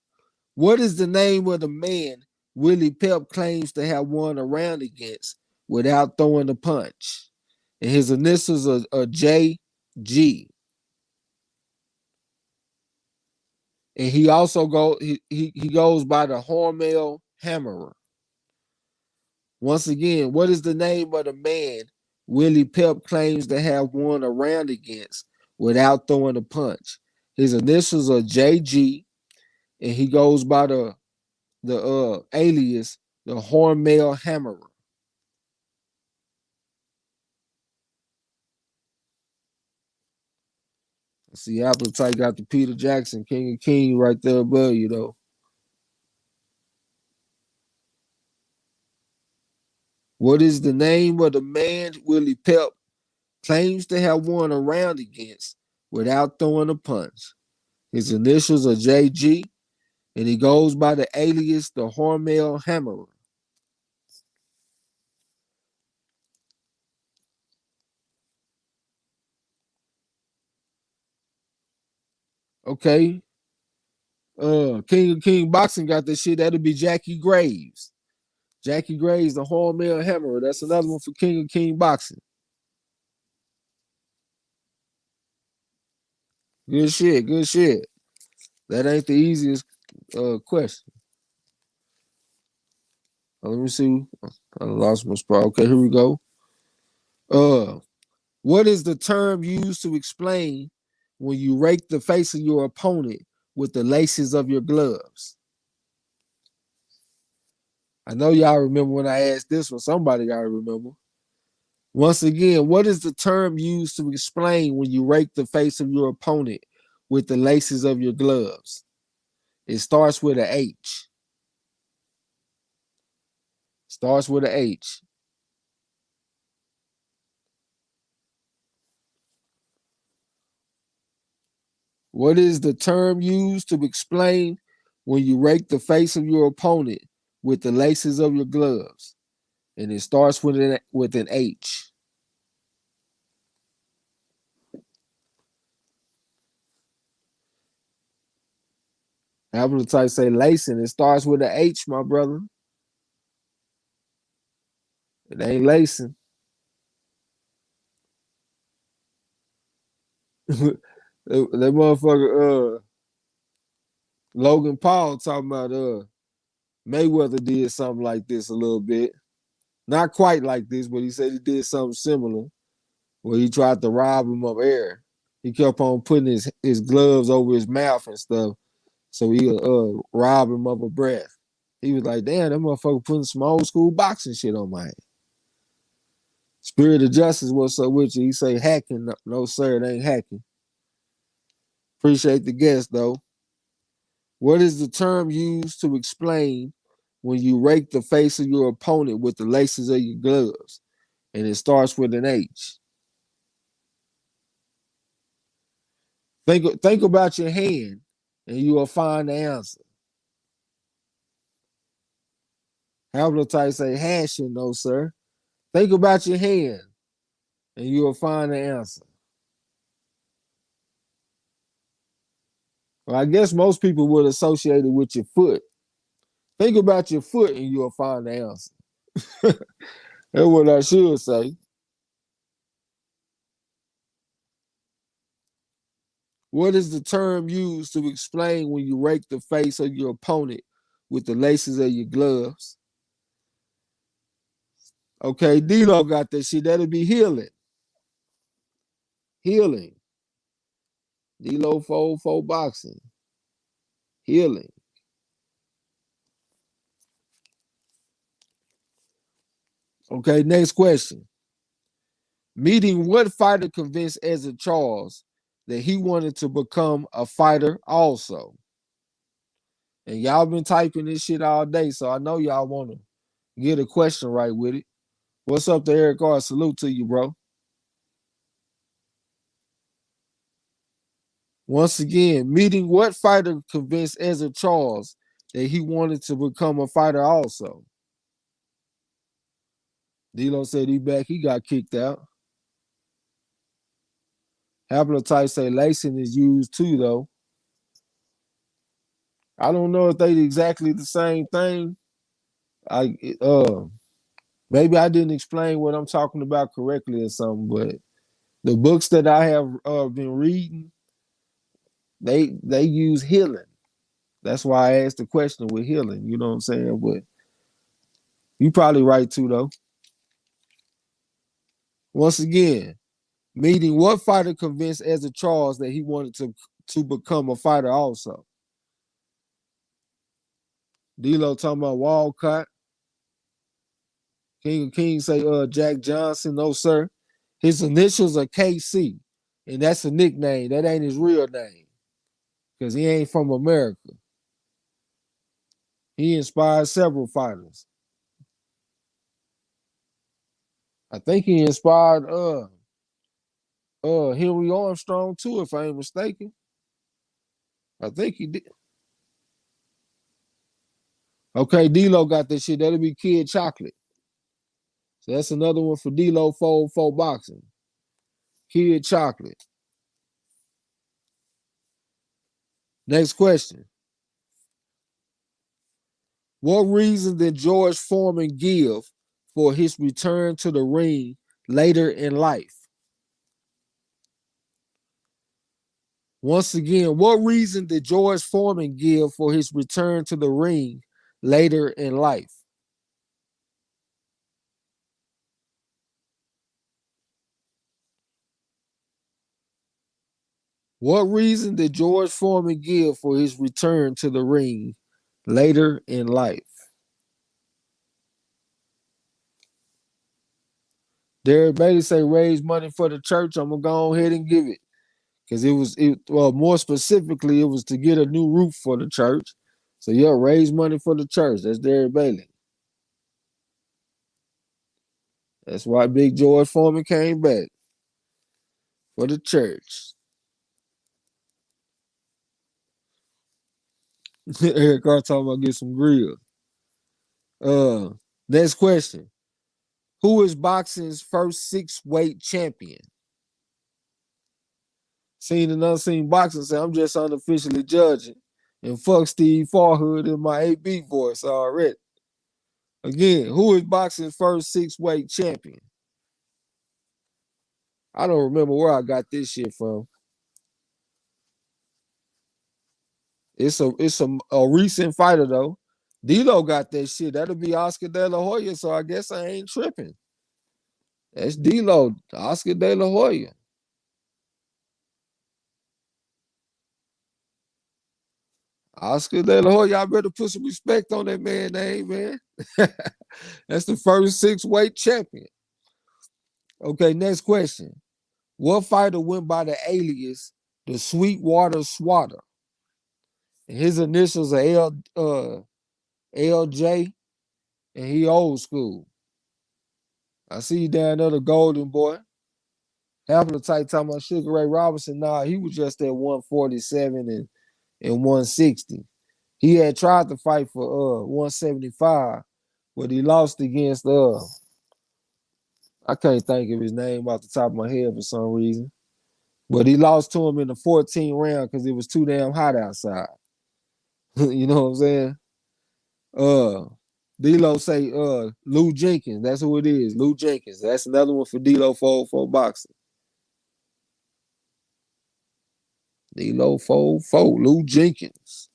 What is the name of the man Willie Pep claims to have won a round against without throwing a punch? And his initials are JG. And he also goes by the Hormel Hammerer. Once again, what is the name of the man Willie Pep claims to have won a round against without throwing a punch? His initials are JG, and he goes by the alias the Hormel Hammerer. See, Appetite got the Peter Jackson, King of King, right there above you, though. What is the name of the man Willie Pep claims to have won a round against without throwing a punch? His initials are JG, and he goes by the alias the Hormel Hammerer. Okay. King of King Boxing got this shit. That'll be Jackie Graves. Jackie Graves, the Hormel Hammerer. That's another one for King of King Boxing. Good shit. Good shit. That ain't the easiest question. Let me see. I lost my spot. Okay, here we go. What is the term used to explain when you rake the face of your opponent with the laces of your gloves? I know y'all remember when I asked this one. Somebody gotta remember. Once again, what is the term used to explain when you rake the face of your opponent with the laces of your gloves? It starts with an H. Starts with an H. What is the term used to explain when you rake the face of your opponent with the laces of your gloves? And it starts with an H. Appetite say lacing. It starts with an H, my brother. It ain't lacing. that motherfucker, Logan Paul talking about Mayweather did something like this a little bit. Not quite like this, but he said he did something similar where he tried to rob him of air. He kept on putting his gloves over his mouth and stuff so he could rob him of a breath. He was like, damn, that motherfucker putting some old school boxing shit on my head. Spirit of Justice, what's up with you? He say hacking. No, no, sir, it ain't hacking. Appreciate the guest, though. What is the term used to explain when you rake the face of your opponent with the laces of your gloves? And it starts with an H. Think about your hand, and you will find the answer. Haplotype say hashing, no, sir. Think about your hand, and you will find the answer. Well, I guess most people would associate it with your foot. Think about your foot, and you'll find the answer. That's what I should say. What is the term used to explain when you rake the face of your opponent with the laces of your gloves? Okay, D-Lo got that shit. That'll be healing. Healing. D-Lo fold boxing. Healing. Okay, next question. Meeting what fighter convinced Ezra Charles that he wanted to become a fighter also? And y'all been typing this shit all day, so I know y'all want to get a question right with it. What's up to Eric R? Salute to you, bro. Once again, meeting what fighter convinced Ezra Charles that he wanted to become a fighter also? D-Lo said he back, he got kicked out. Haplotype say lacing is used too, though. I don't know if they exactly the same thing. I maybe I didn't explain what I'm talking about correctly or something, but the books that I have been reading, they use healing. That's why I asked the question with healing. You know what I'm saying? But you probably right too, though. Once again, meeting what fighter convinced Ezra Charles that he wanted to become a fighter also? D-Lo talking about Walcott. King of Kings say Jack Johnson. No, sir. His initials are KC, and that's a nickname. That ain't his real name because he ain't from America. He inspired several fighters. I think he inspired Henry Armstrong too, if I ain't mistaken. I think he did. Okay, D-Lo got this shit. That'll be Kid Chocolate. So that's another one for D-Lo fold boxing. Kid Chocolate. Next question. What reason did George Foreman give for his return to the ring later in life? Once again, what reason did George Foreman give for his return to the ring later in life? What reason did George Foreman give for his return to the ring later in life? Derek Bailey say raise money for the church. I'm gonna go ahead and give it because well, more specifically, it was to get a new roof for the church. So yeah, raise money for the church. That's Derek Bailey. That's why Big George Foreman came back for the church. Eric Carr talking about get some grill. Uh, Next question. Who is boxing's first 6-weight champion? Seen and unseen boxing say I'm just unofficially judging. And fuck Steve Farhood in my AB voice already. Again, who is boxing's first 6-weight champion? I don't remember where I got this shit from. It's a recent fighter though. D'Lo got that shit. That'll be Oscar De La Hoya, so I guess I ain't tripping. That's D'Lo, Oscar De La Hoya. Oscar De La Hoya, y'all better put some respect on that man's name, man. That's the first 6-weight champion. Okay, next question. What fighter went by the alias the Sweetwater Swatter? And his initials are LJ, and he old school. I see you down there, the golden boy. Half of the tight talking about Sugar Ray Robinson. Nah, he was just at 147 and 160. He had tried to fight for 175, but he lost against I can't think of his name off the top of my head for some reason. But he lost to him in the 14th round because it was too damn hot outside. You know what I'm saying? D'Lo say Lou Jenkins. That's who it is. Lou Jenkins. That's another one for D'Lo for boxing. D'Lo for Lou Jenkins.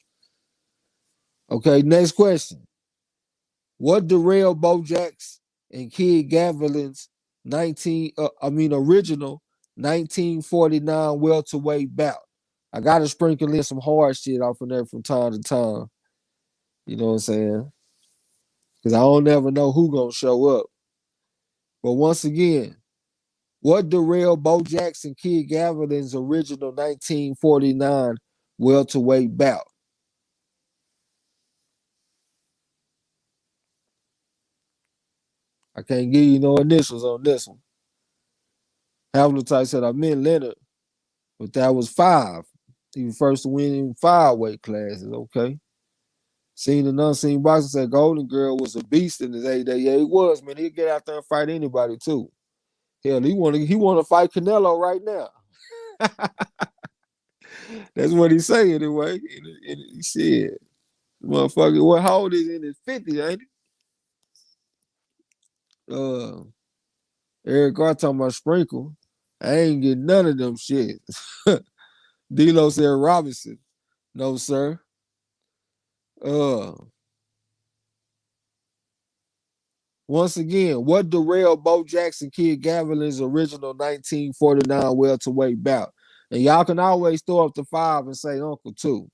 Okay, next question. What derailed Bojack's and Kid Gavilin's original 1949 welterweight bout? I gotta sprinkle in some hard shit off in there from time to time. You know what I'm saying? Because I don't never know who gonna show up. But once again, what derailed Bo Jackson Kid Gavilin's original 1949 welterweight bout? I can't give you no initials on this one. Havlicite said I meant Leonard, but that was 5. He was first to win in 5 weight classes. Okay. Seen and unseen boxer said Golden Girl was a beast in his heyday. Yeah, he was, man. He'd get out there and fight anybody too. Hell, he want to fight Canelo right now. That's what he say anyway. He said, motherfucker, what how old is he in his 50s, ain't he? Eric Carr talking about sprinkle. I ain't getting none of them shit. D'Lo said Robinson. No, sir. Once again, what derailed Bo Jackson Kid Gavilin's original 1949 welterweight bout? And y'all can always throw up the 5 and say Uncle too.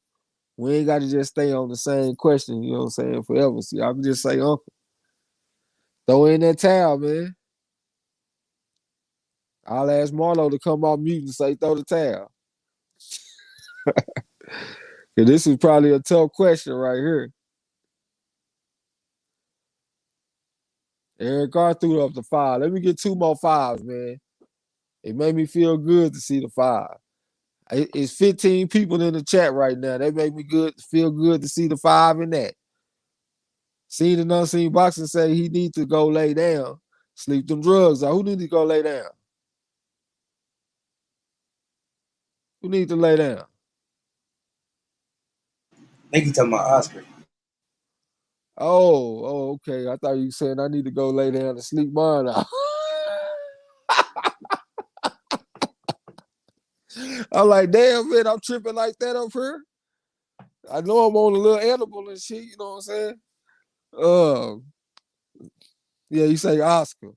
We ain't got to just stay on the same question, you know what I'm saying, forever. So y'all can just say Uncle. Throw in that towel, man. I'll ask Marlo to come off mute and say throw the towel. This is probably a tough question right here. Eric Carr threw up the 5. Let me get 2 more 5s, man. It made me feel good to see the 5. It's 15 people in the chat right now. They make me feel good to see the 5 in that. Seen and unseen boxing say he needs to go lay down. Sleep them drugs out. Who need to go lay down? Who need to lay down? I think you talking about Oscar. Okay. I thought you were saying I need to go lay down and sleep mine out. I'm like, damn, man, I'm tripping like that up here. I know I'm on a little edible and shit, you know what I'm saying? Yeah, you say Oscar.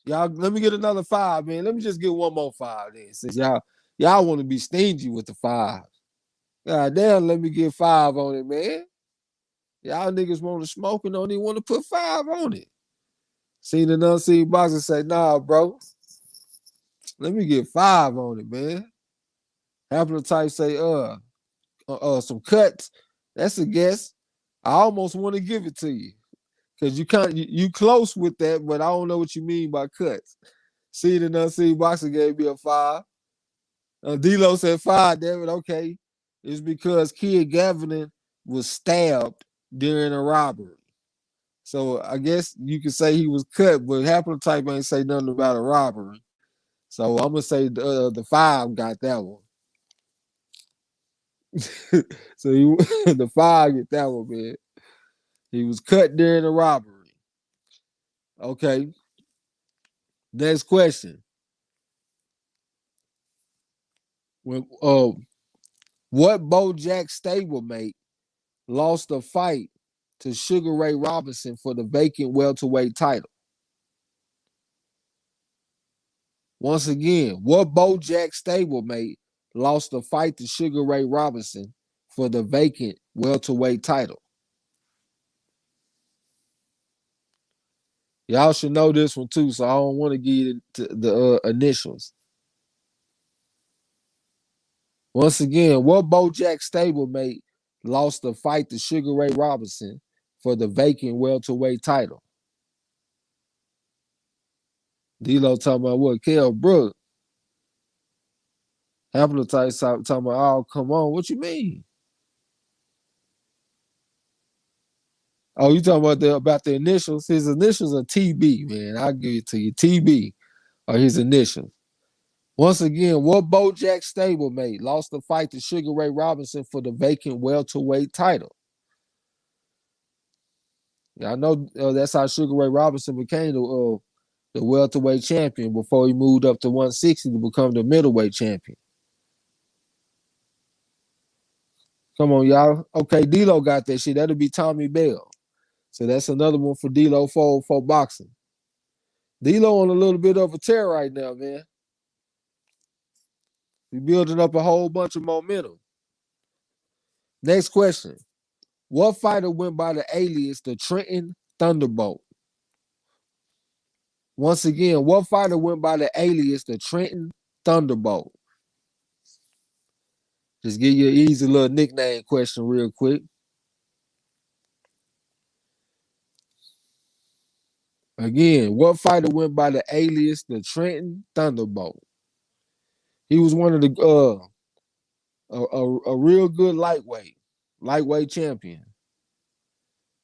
Y'all, let me get another 5, man. Let me just get one more 5 then. Since y'all want to be stingy with the 5. God damn, let me get 5 on it, man. Y'all niggas want to smoke and don't even want to put 5 on it. Seen and unseen boxer say, nah, bro. Let me get 5 on it, man. Half of the type say, some cuts. That's a guess. I almost want to give it to you. Cause you close with that, but I don't know what you mean by cuts. Seed and unseen boxing gave me a 5. D-Lo said 5, damn it, okay. It's because Kid Gavin was stabbed during a robbery. So I guess you could say he was cut, but Haplotype ain't say nothing about a robbery. So I'm gonna say the 5 got that one. So the 5 get that one, man. He was cut during a robbery. Okay. Next question. When what BoJack stablemate lost a fight to Sugar Ray Robinson for the vacant welterweight title? Once again, what BoJack stablemate lost a fight to Sugar Ray Robinson for the vacant welterweight title? Y'all should know this one too, so I don't want to give you the initials. Once again, what BoJack stablemate lost the fight to Sugar Ray Robinson for the vacant welterweight title? D-Lo talking about what? Kell Brook. Haplotype talking about, oh, come on. What you mean? Oh, you talking about the initials? His initials are TB, man. I'll give it to you. TB are his initials. Once again, what BoJack stablemate lost the fight to Sugar Ray Robinson for the vacant welterweight title? Yeah, I know that's how Sugar Ray Robinson became the welterweight champion before he moved up to 160 to become the middleweight champion. Come on, y'all. Okay, D-Lo got that shit. That'll be Tommy Bell. So that's another one for D-Lo for boxing. D-Lo on a little bit of a tear right now, man. He's building up a whole bunch of momentum. Next question. What fighter went by the alias the Trenton Thunderbolt? Once again, what fighter went by the alias the Trenton Thunderbolt? Just give you an easy little nickname question real quick. Again, what fighter went by the alias the Trenton Thunderbolt? He was one of the a real good lightweight champion.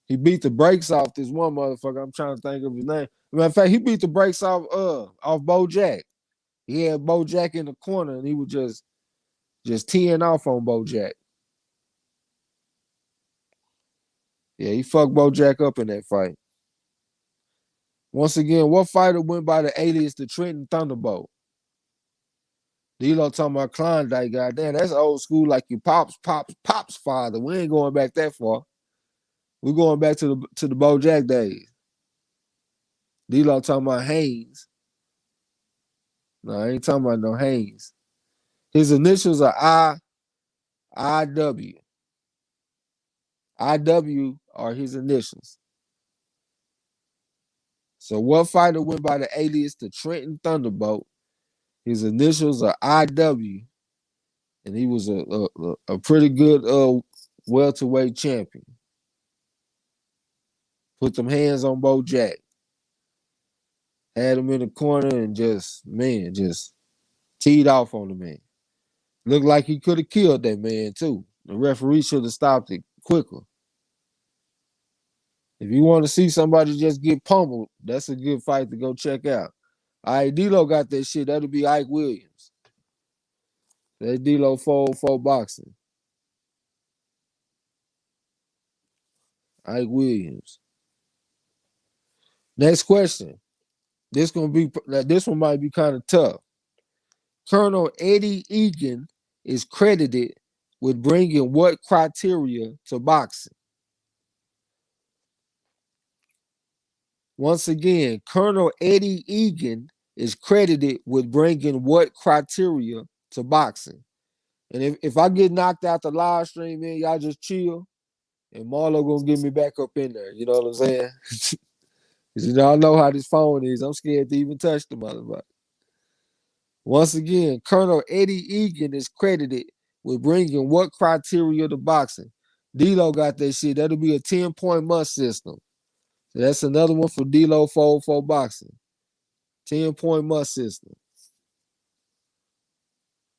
He beat the brakes off this one motherfucker. I'm trying to think of his name. Matter of fact, he beat the brakes off BoJack. He had BoJack in the corner and he was just teeing off on BoJack. Yeah, he fucked BoJack up in that fight. Once again, what fighter went by the alias the Trenton Thunderbolt? D-Lo talking about Klondike, goddamn, that's old school like your pop's father. We ain't going back that far. We're going back to the BoJack days. D-Lo talking about Haynes. No, I ain't talking about no Haynes. His initials are IW. IW are his initials. So what fighter went by the alias the Trenton Thunderbolt? His initials are IW, and he was a pretty good welterweight champion. Put them hands on BoJack. Had him in the corner and just teed off on the man. Looked like he could have killed that man too. The referee should have stopped it quicker. If you want to see somebody just get pummeled, that's a good fight to go check out. All right, D-Lo got that shit. That'll be Ike Williams. That D-Lo 404 boxing. Ike Williams. Next question. This one might be kind of tough. Colonel Eddie Egan is credited with bringing what criteria to boxing? Once again, Colonel Eddie Egan is credited with bringing what criteria to boxing? And if I get knocked out the live stream, man, y'all just chill. And Marlo gonna get me back up in there. You know what I'm saying? Because y'all know how this phone is. I'm scared to even touch the motherfucker. Once again, Colonel Eddie Egan is credited with bringing what criteria to boxing? D-Lo got that shit. That'll be a 10-point must system. That's another one for D-Lo Fold for boxing. 10-point must system.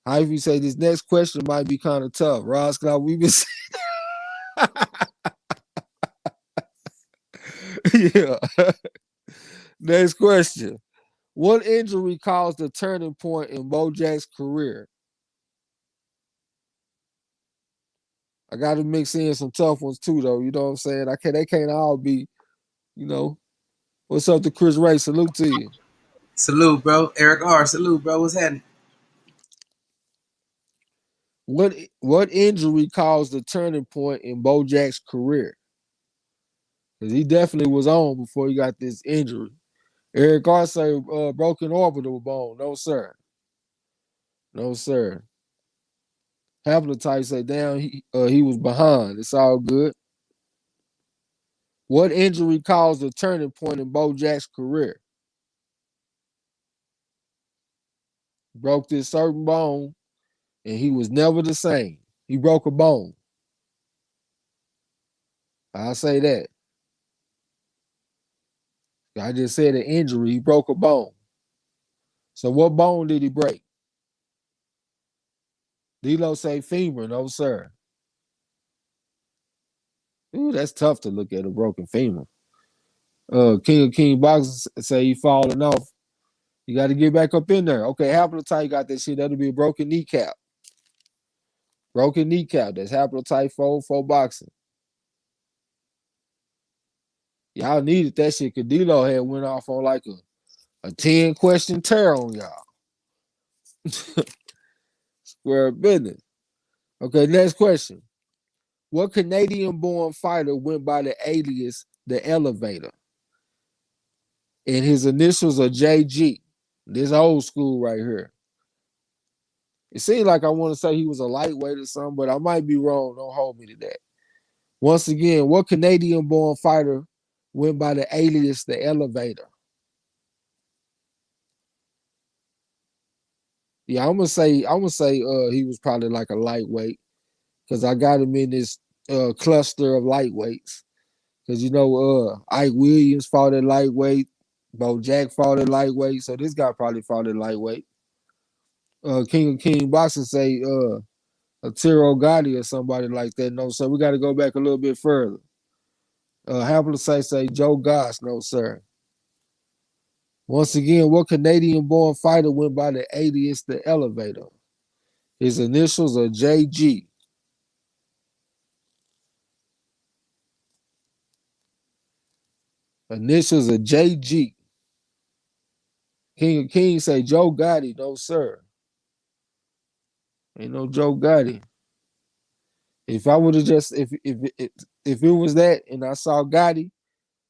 How if you say this next question might be kind of tough, Ross? Cause we've been yeah. Next question. What injury caused the turning point in Bojack's career? I got to mix in some tough ones too, though. You know what I'm saying? They can't all be, you know. What's up to Chris Ray? Salute to you. Salute, bro. Eric R. Salute, bro. What's happening? What injury caused the turning point in Bojack's career? Because he definitely was on before he got this injury. Eric R. say broken orbital bone. No, sir. No, sir. Haplotype say down he was behind. It's all good. What injury caused the turning point in Bojack's career? Broke this certain bone, and he was never the same. He broke a bone. I'll say that. I just said an injury. He broke a bone. So what bone did he break? D-Lo say femur. No, sir. Ooh, that's tough to look at a broken femur. King of King Boxers say he falling off. You got to get back up in there. Okay, haplotype got that shit. That'll be a broken kneecap. Broken kneecap. That's haplotype for boxing. Y'all needed that shit because D-Lo had went off on like a 10-question tear on y'all. Square business. Okay, next question. What Canadian-born fighter went by the alias The Elevator? And his initials are JG. This old school right here. It seems like I want to say he was a lightweight or something, but I might be wrong. Don't hold me to that. Once again, what Canadian-born fighter went by the alias The Elevator? Yeah, I'm gonna say he was probably like a lightweight because I got him in this cluster of lightweights. Because Ike Williams fought at lightweight, Bo Jack fought at lightweight, so this guy probably fought at lightweight. King of King Boxing say Tiro Gotti or somebody like that. No, sir. We got to go back a little bit further. Happy to say Joe Goss. No, sir. Once again, what Canadian-born fighter went by the alias The Elevator? His initials are JG. Initials are JG. King of Kings say Joe Gotti. No, sir. Ain't no Joe Gotti. If I would have just if it was that and I saw Gotti,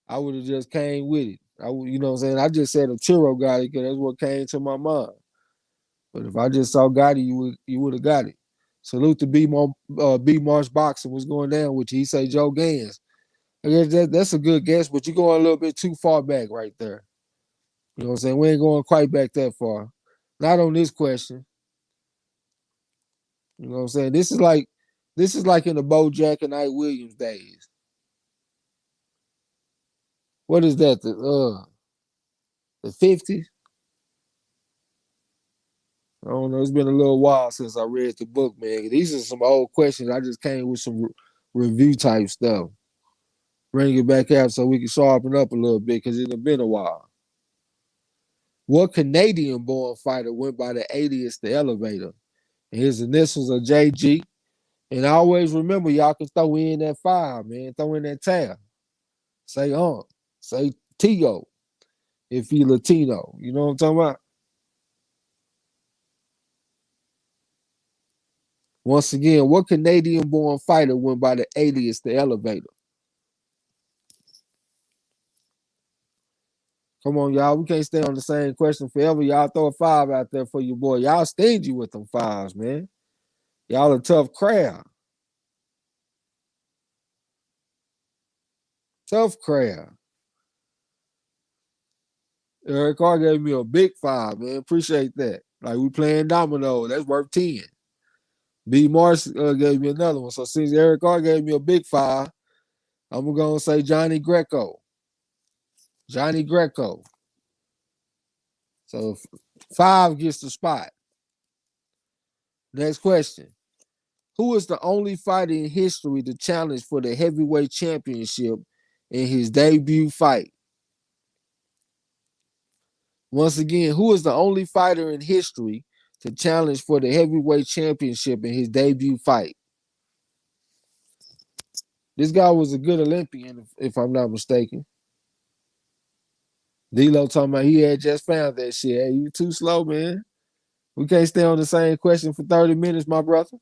I would have just came with it. You know what I'm saying? I just said a Tiro Gotti because that's what came to my mind. But if I just saw Gotti, you would have got it. Salute to B Marsh Boxing. What's going down with you? He say Joe Gans. I guess that's a good guess, but you're going a little bit too far back right there. You know what I'm saying? We ain't going quite back that far. Not on this question. You know what I'm saying? This is like in the Bojack and Ike Williams days. What is that? The 50s? I don't know. It's been a little while since I read the book, man. These are some old questions. I just came with some review type stuff. Bring it back out so we can sharpen up a little bit because it's been a while. What Canadian-born fighter went by the alias The Elevator? And his initials are JG. And always remember, y'all can throw in that 5, man. Throw in that tab. Say Say Tio if he Latino. You know what I'm talking about? Once again, what Canadian-born fighter went by the alias The Elevator? Come on, y'all. We can't stay on the same question forever. Y'all throw a 5 out there for your boy. Y'all stingy with them 5s, man. Y'all a tough crowd. Tough crowd. Eric Carr gave me a big 5, man. Appreciate that. Like we playing domino. That's worth 10. B. Marsh gave me another one. So since Eric Carr gave me a big 5, I'm going to say Johnny Greco. Johnny Greco. So 5 gets the spot. Next question. Who is the only fighter in history to challenge for the heavyweight championship in his debut fight? Once again, who is the only fighter in history to challenge for the heavyweight championship in his debut fight? This guy was a good Olympian, if I'm not mistaken. D-Lo talking about he had just found that shit. Hey, you too slow, man. We can't stay on the same question for 30 minutes, my brother.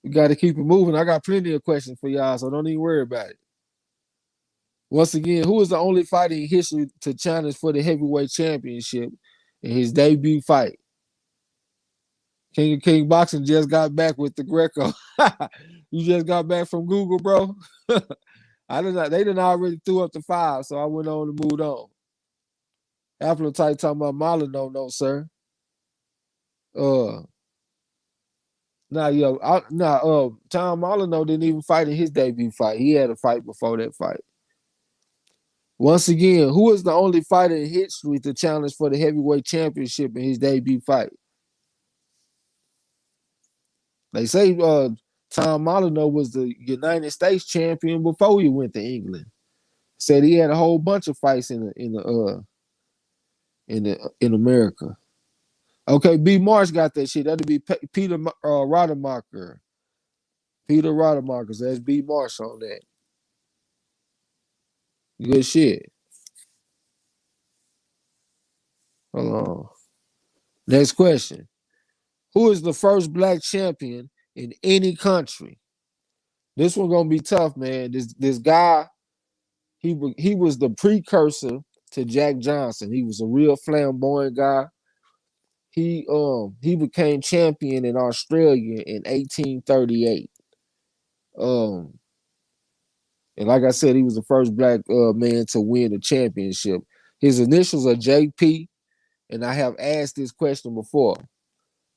We got to keep it moving. I got plenty of questions for y'all, so don't even worry about it. Once again, who is the only fighter in history to challenge for the heavyweight championship in his debut fight? King of King Boxing just got back with the Greco. You just got back from Google, bro. They didn't already threw up the 5, so I went on and moved on. Appetite talking about Marlon, no, sir. Tom Marlon didn't even fight in his debut fight. He had a fight before that fight. Once again, who is the only fighter in history to challenge for the heavyweight championship in his debut fight? They say Tom Molyneux was the United States champion before he went to England. Said he had a whole bunch of fights in America. Okay, B. Marsh got that shit. That'd be Peter Rademacher. Peter Rademacher. So that's B. Marsh on that. Good shit. Hold on. Next question. Who is the first black champion in any country? This one gonna be tough, man. This guy, he was the precursor to Jack Johnson. He was a real flamboyant guy. He became champion in Australia in 1838. And like I said, he was the first black man to win a championship. His initials are JP, and I have asked this question before.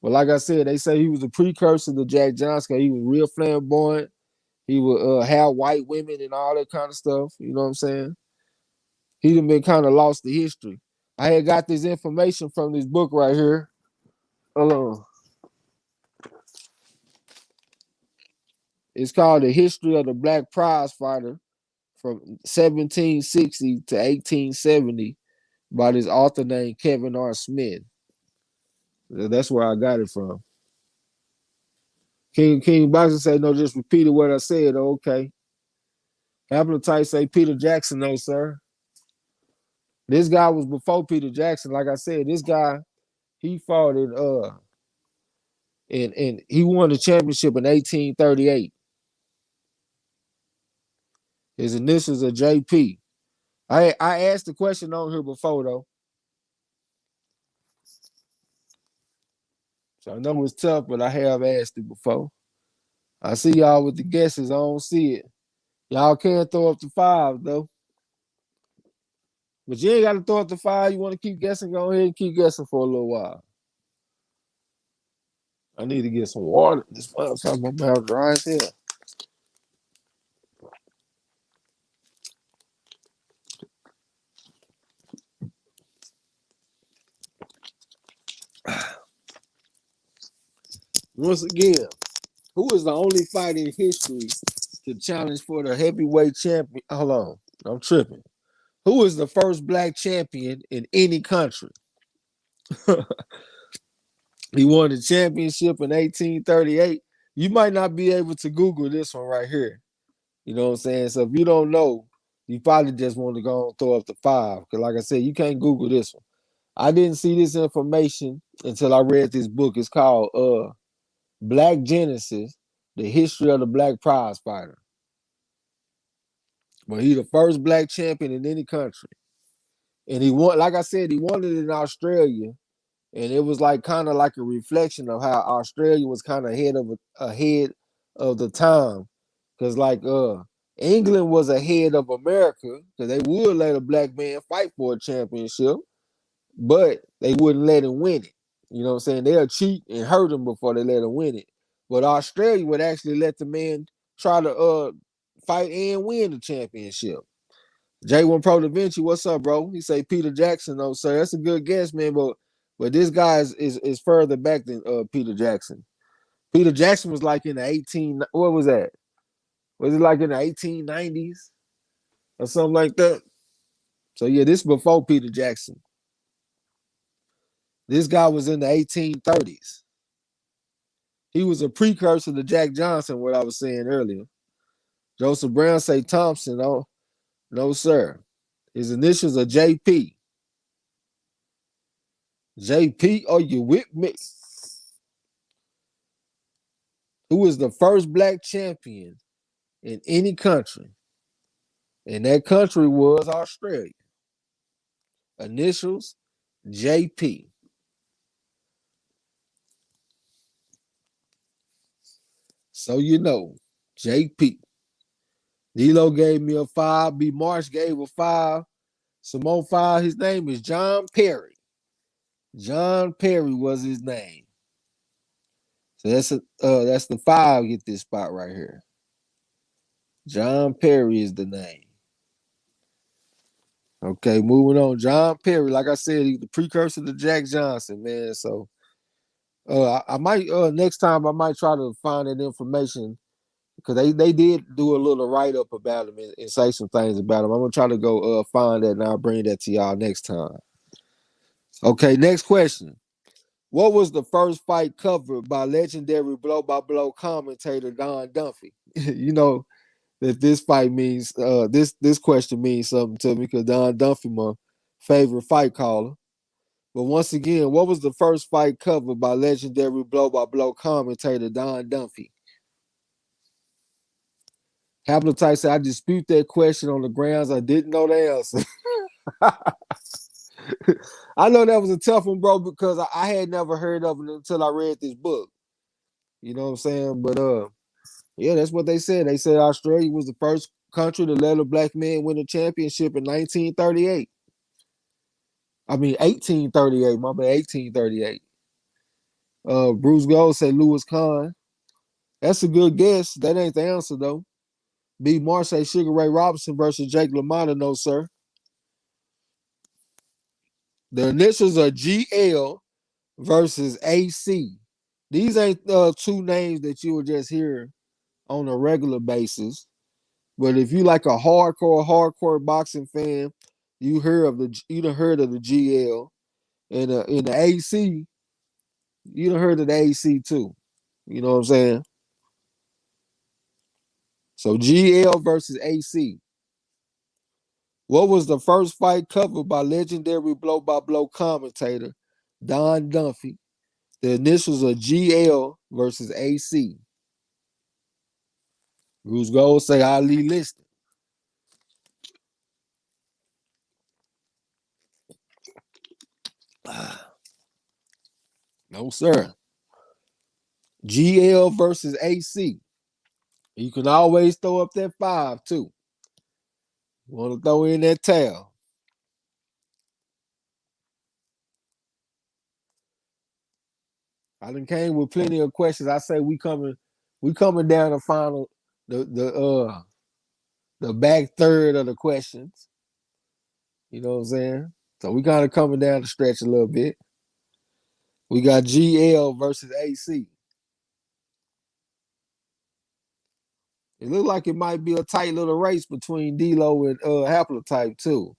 But like I said, they say he was a precursor to Jack Johnson. He was real flamboyant. He would have white women and all that kind of stuff. You know what I'm saying? He done been kind of lost to history. I had got this information from this book right here. Hold on. It's called The History of the Black Prize Fighter from 1760 to 1870 by this author named Kevin R. Smith. That's where I got it from. King Boxer said, no, just repeated what I said. Okay. Appetite say Peter Jackson, no, sir. This guy was before Peter Jackson. Like I said, this guy, he fought and he won the championship in 1838. His initials are JP. I asked the question on here before though. So I know it's tough, but I have asked it before. I see y'all with the guesses. I don't see it. Y'all can throw up the 5 though. But you ain't got to throw up the 5. You want to keep guessing? Go ahead and keep guessing for a little while. I need to get some water. This motherfucker, my mouth dry as hell. Once again, who is the only fighter in history to challenge for the heavyweight champion? Hold on, I'm tripping. Who is the first black champion in any country? He won the championship in 1838. You might not be able to Google this one right here. You know what I'm saying? So if you don't know, you probably just want to go and throw up the 5. Because like I said, you can't Google this one. I didn't see this information until I read this book. It's called Black Genesis, The History of the Black Prize Fighter. But he's the first black champion in any country. And he won, like I said, he won it in Australia. And it was like kind of like a reflection of how Australia was kind of ahead of the time. Because like England was ahead of America because they would let a black man fight for a championship, but they wouldn't let him win it. You know what I'm saying? They'll cheat and hurt him before they let him win it. But Australia would actually let the man try to fight and win the championship. J1 Pro Da Vinci, what's up, bro? He say Peter Jackson, though, sir. That's a good guess, man. But this guy is further back than Peter Jackson. Peter Jackson was like in the 18. What was that? Was it like in the 1890s or something like that? So yeah, this before Peter Jackson. This guy was in the 1830s. He was a precursor to Jack Johnson, what I was saying earlier. Joseph Brown say Thompson. Oh, no, sir. His initials are JP. JP, are you with me? Who was the first black champion in any country? And that country was Australia. Initials JP. So you know, JP. D'Lo gave me a 5. B. Marsh gave a 5. Simone 5. His name is John Perry. John Perry was his name. So that's the 5. Get this spot right here. John Perry is the name. Okay, moving on. John Perry, like I said, he's the precursor to Jack Johnson, man. So I might next time I might try to find that information because they did do a little write up about him and say some things about him. I'm gonna try to go find that and I'll bring that to y'all next time. Okay, next question. What was the first fight covered by legendary blow by blow commentator Don Dunphy? You know that this fight means this question means something to me because Don Dunphy my favorite fight caller. But once again, what was the first fight covered by legendary blow by blow commentator Don Dunphy? Haplotype said, I dispute that question on the grounds I didn't know the answer. I know that was a tough one, bro, because I had never heard of it until I read this book. You know what I'm saying? But yeah, that's what they said. They said Australia was the first country to let a black man win a championship in 1938. I mean 1838, my bad, 1838. Bruce Gold said Louis Kahn. That's a good guess. That ain't the answer though. B. Marsh say Sugar Ray Robinson versus Jake LaMotta. No, sir. The initials are GL versus AC. These ain't two names that you will just hear on a regular basis. But if you like a hardcore boxing fan, you done heard of the GL and in the AC, you done heard of the AC too. You know what I'm saying? So GL versus AC. What was the first fight covered by legendary blow by blow commentator Don Dunphy? The initials are GL versus AC. Bruce Gold say Ali Liston. No, sir. GL versus AC. You can always throw up that 5 too. You want to throw in that tail. I done came with plenty of questions. I say we coming down the final, the back third of the questions. You know what I'm saying? So we kind of coming down the stretch a little bit. We got GL versus AC. It looked like it might be a tight little race between D-Lo and Haplotype too.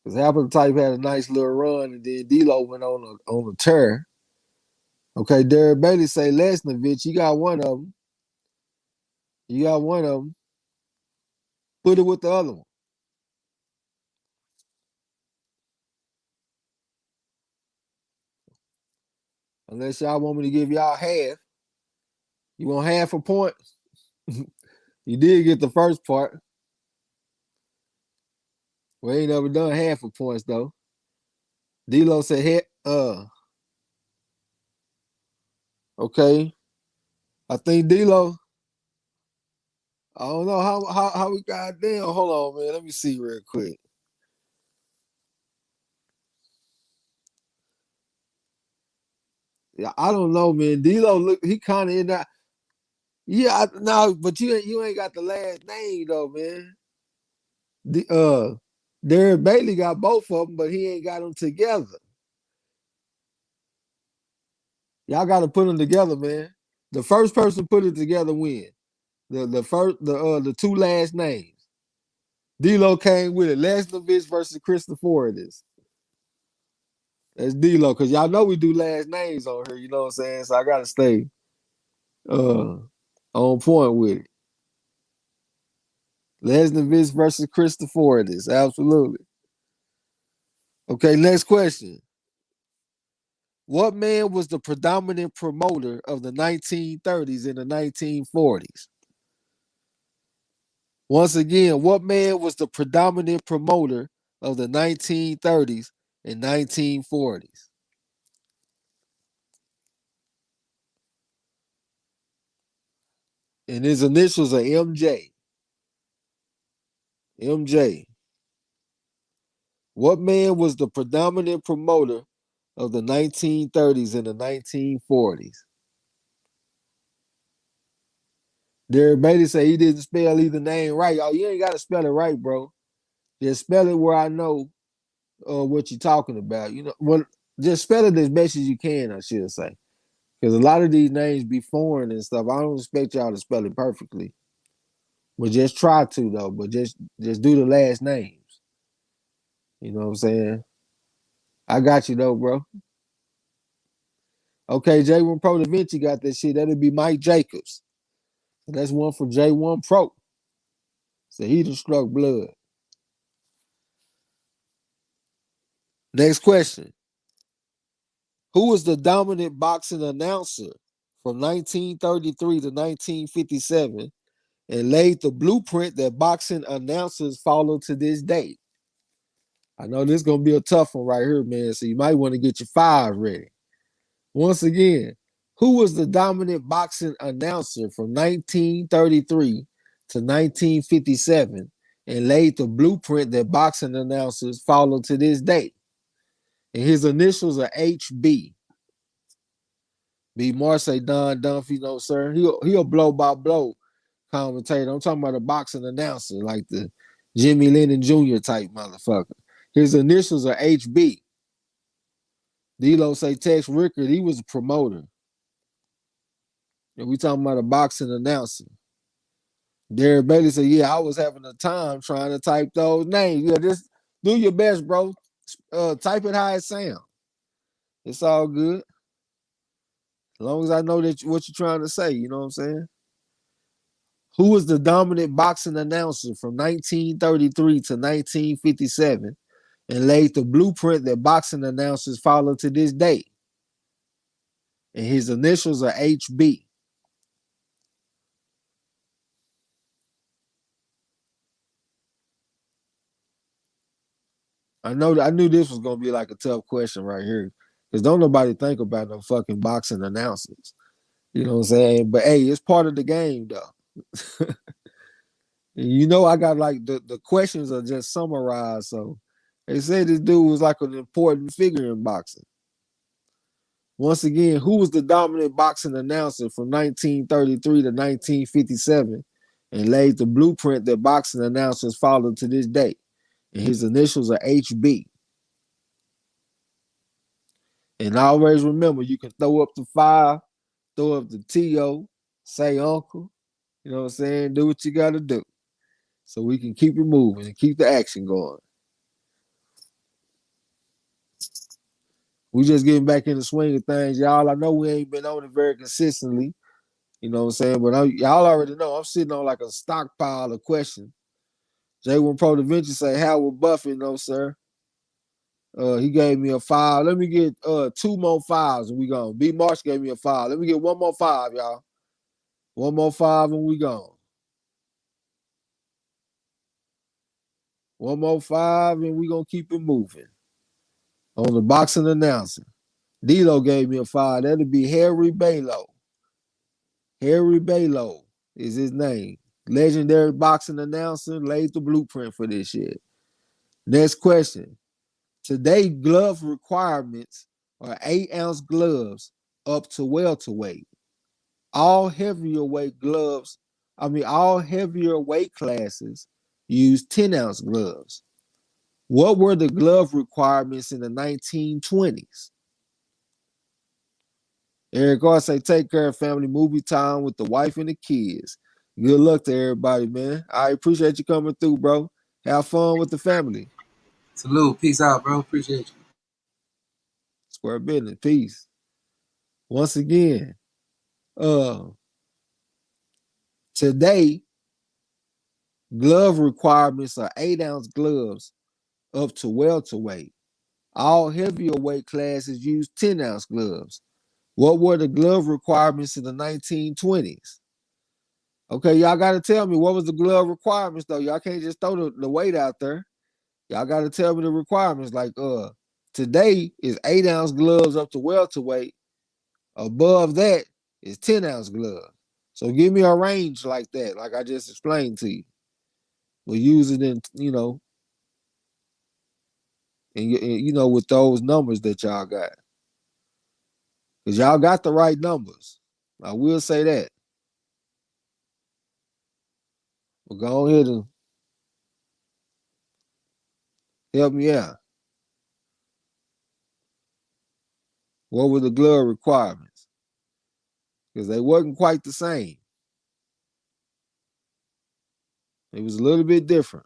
Because Haplotype had a nice little run and then D-Lo went on a tear. Okay, Derek Bailey say Lesnovich, you got one of them. You got one of them. Put it with the other one. Unless y'all want me to give y'all half. You want half a point? You did get the first part. We ain't never done half a points though. D-Lo said, okay. I think D-Lo. I don't know how we got down. Hold on, man. Let me see real quick. Yeah, I don't know, man. D-Lo look, he kind of in that. Yeah, no, but you ain't got the last name though, man. The Darren Bailey got both of them, but he ain't got them together. Y'all got to put them together, man. The first person put it together win. The two last names. D'Lo came with it. Lesnovich versus Christopher. That's D'Lo, because y'all know we do last names on here. You know what I'm saying? So I got to stay uh on point with it. Lesnovich versus Christopher. Absolutely. Okay, next question. What man was the predominant promoter of the 1930s and the 1940s? Once again, what man was the predominant promoter of the 1930s and 1940s? And his initials are MJ. MJ. What man was the predominant promoter of the 1930s and the 1940s? Derek Beatty said he didn't spell either name right. Oh, you ain't got to spell it right, bro. Just spell it where I know what you're talking about. You know, well, just spell it as best as you can, I should say. Because a lot of these names be foreign and stuff. I don't expect y'all to spell it perfectly. But just try to though. But just do the last names. You know what I'm saying? I got you though, bro. Okay, J1 Pro Da Vinci got that shit. That'll be Mike Jacobs. That's one for J1 Pro. So he done struck blood. Next question. Who was the dominant boxing announcer from 1933 to 1957 and laid the blueprint that boxing announcers follow to this day? I know this is going to be a tough one right here, man, so you might want to get your five ready. Once again, who was the dominant boxing announcer from 1933 to 1957 and laid the blueprint that boxing announcers follow to this day? And his initials are HB. B. Marseille Don Dunphy, no sir. He'll blow by blow commentator. I'm talking about a boxing announcer, like the Jimmy Lennon Jr. type motherfucker. His initials are HB. D'Lo say Tex Rickard, he was a promoter. And we talking about a boxing announcer. Derek Bailey said, yeah, I was having a time trying to type those names. Yeah, just do your best, bro. Type it how it sounds. It's all good. As long as I know that what you're trying to say, you know what I'm saying? Who was the dominant boxing announcer from 1933 to 1957 and laid the blueprint that boxing announcers follow to this day? And his initials are HB. I knew this was gonna be like a tough question right here. Because don't nobody think about no fucking boxing announcers. You know what I'm saying? But hey, it's part of the game though. You know, I got like the questions are just summarized. So they said this dude was like an important figure in boxing. Once again, who was the dominant boxing announcer from 1933 to 1957 and laid the blueprint that boxing announcers follow to this day? And his initials are HB. And always remember, you can throw up the five, throw up the TO, say uncle, you know what I'm saying? Do what you got to do so we can keep it moving and keep the action going. We just getting back in the swing of things, y'all. I know we ain't been on it very consistently, you know what I'm saying? But y'all already know I'm sitting on like a stockpile of questions. J1 Pro Da Vinci say, Howard Buffett, no, sir. He gave me a five. Let me get two more fives and we gone. B Marsh gave me a five. Let me get one more five, y'all. One more five and we gone. One more five and we gonna keep it moving. On the boxing announcer. D'Lo gave me a five. That'll be Harry Balo. Harry Balo is his name. Legendary boxing announcer laid the blueprint for this shit. Next question. Today, glove requirements are 8-ounce gloves up to welterweight. All heavier weight classes used 10-ounce gloves. What were the glove requirements in the 1920s? Eric R say, take care of family movie time with the wife and the kids. Good luck to everybody, man. I appreciate you coming through, bro. Have fun with the family. Salute. Peace out, bro. Appreciate you. Square business. Peace. Once again, uh, today, glove requirements are 8-ounce gloves up to welterweight. All heavier weight classes use 10-ounce gloves. What were the glove requirements in the 1920s? Okay, y'all got to tell me what was the glove requirements, though. Y'all can't just throw the weight out there. Y'all got to tell me the requirements. Like, today is 8-ounce gloves up to welterweight. Above that is 10-ounce gloves. So give me a range like that, like I just explained to you. We'll use it in, and with those numbers that y'all got. Because y'all got the right numbers. I will say that. But go ahead and help me out. What were the glove requirements? Because they wasn't quite the same. It was a little bit different.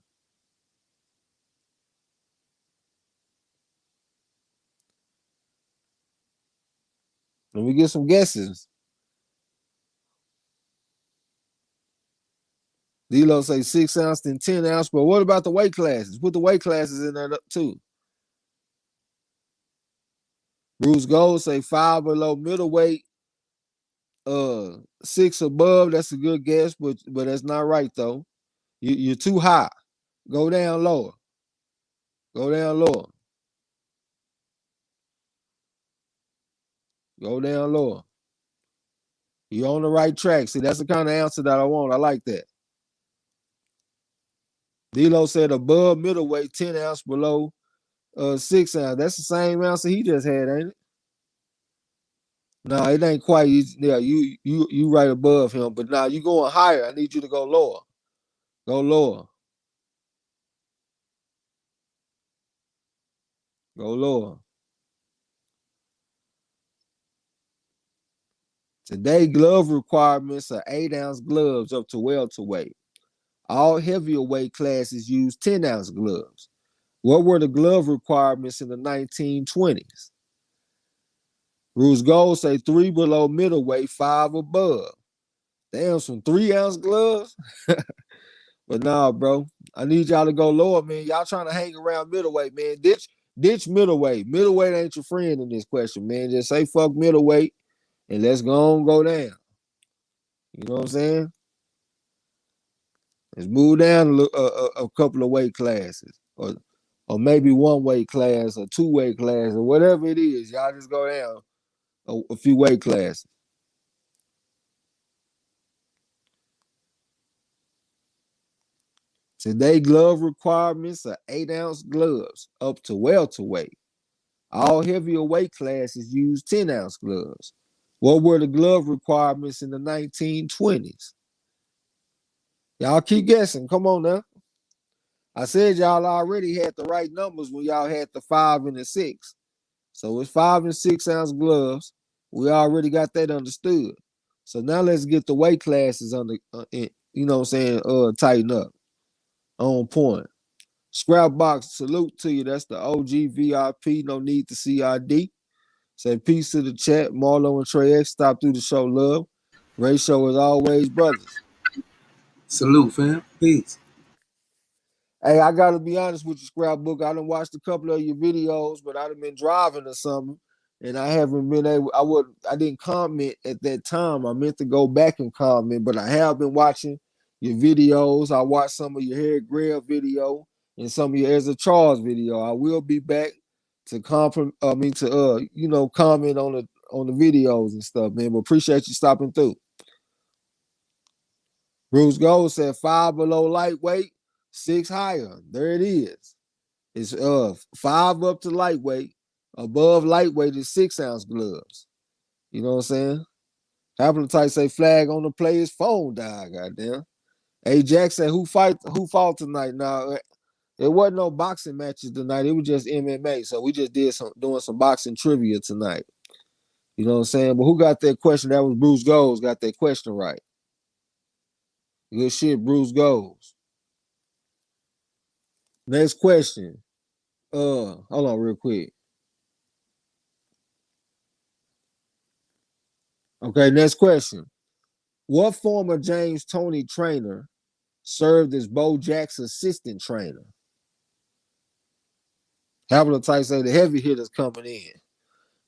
Let me get some guesses. D-Lo say 6-ounce and 10-ounce, but what about the weight classes? Put the weight classes in there too. Bruce Gold say 5 below middleweight, 6 above. That's a good guess, but that's not right though. You're too high. Go down lower. Go down lower. Go down lower. You're on the right track. See, that's the kind of answer that I want. I like that. D-Lo said above middleweight, 10-ounce, below 6-ounce. That's the same answer he just had, ain't it? No, it ain't quite. Yeah, you right above him, but now you going higher. I need you to go lower. Go lower. Go lower. Today, glove requirements are 8-ounce gloves up to welterweight. All heavier weight classes use 10-ounce gloves. What were the glove requirements in the 1920s? Bruce Gold say 3 below middleweight, 5 above. Damn, some 3-ounce gloves? But nah, bro. I need y'all to go lower, man. Y'all trying to hang around middleweight, man. Ditch middleweight. Middleweight ain't your friend in this question, man. Just say fuck middleweight and let's go down. You know what I'm saying? Let's move down a couple of weight classes, or maybe one weight class or 2 weight class or whatever it is. Y'all just go down a few weight classes. Today, glove requirements are 8-ounce gloves up to welterweight. All heavier weight classes use 10-ounce gloves. What were the glove requirements in the 1920s? Y'all keep guessing. Come on now. I said y'all already had the right numbers when y'all had the 5 and the 6. So it's 5 and 6-ounce gloves. We already got that understood. So now let's get the weight classes under, tighten up. On point. Scrap box, salute to you. That's the OG VIP. No need to CID. Say peace to the chat. Marlo and Trey X stop through to show love. Ratio is always brothers. Salute, fam. Peace. Hey, I gotta be honest with you, Scrapbook. I done watched a couple of your videos, but I done been driving or something, and I haven't been able. I didn't comment at that time. I meant to go back and comment, but I have been watching your videos. I watched some of your Harry Grail video and some of your Ezra Charles video. I will be back to comment on the videos and stuff, man. But appreciate you stopping through. Bruce Gold said 5 below lightweight, 6 higher. There it is. It's 5 up to lightweight. Above lightweight is 6-ounce gloves. You know what I'm saying? Haplotype say flag on the player's phone died, goddamn. Hey Jackson, who fought tonight? Now it wasn't no boxing matches tonight. It was just MMA. So we just doing some boxing trivia tonight. You know what I'm saying? But who got that question? That was Bruce Goals got that question right. Good shit, Bruce Goals. Next question. Hold on real quick. Okay, next question. What former James Toney trainer served as Bo Jack's assistant trainer? Capital Type say the heavy hitters coming in.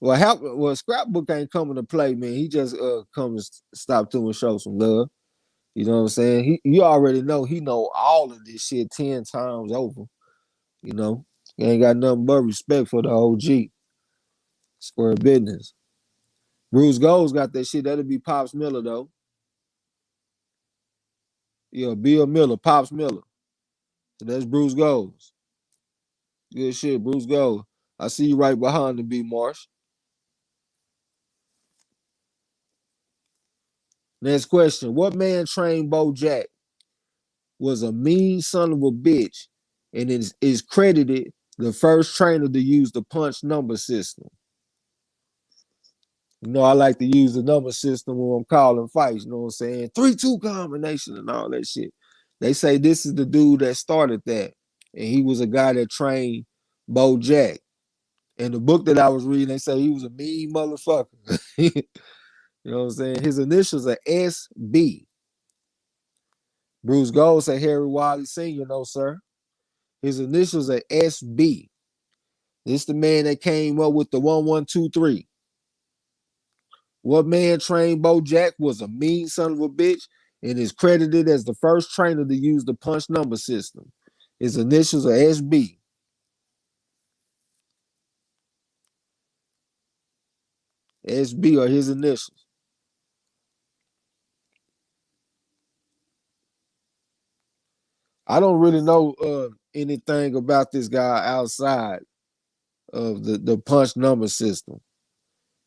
Well, Scrapbook ain't coming to play, man. He just come and stop through and show some love. You know what I'm saying? You already know he know all of this shit 10 times over. You know, he ain't got nothing but respect for the OG. Square business. Bruce Gold's got that shit. That'll be Pops Miller though. Yeah, Bill Miller, Pops Miller. So that's Bruce Gold's. Good shit, Bruce Gold. I see you right behind the B Marsh. Next question. What man trained Bo Jack was a mean son of a bitch and is credited the first trainer to use the punch number system? You know, I like to use the number system when I'm calling fights, you know what I'm saying? 3-2 combination and all that shit. They say this is the dude that started that. And he was a guy that trained Bo Jack. In the book that I was reading, they say he was a mean motherfucker. You know what I'm saying? His initials are SB. Bruce Gold said Harry Wiley Sr., no, sir. His initials are SB. This the man that came up with the 1123. What man trained Bo Jack was a mean son of a bitch and is credited as the first trainer to use the punch number system. His initials are SB. SB are his initials. I don't really know anything about this guy outside of the punch number system.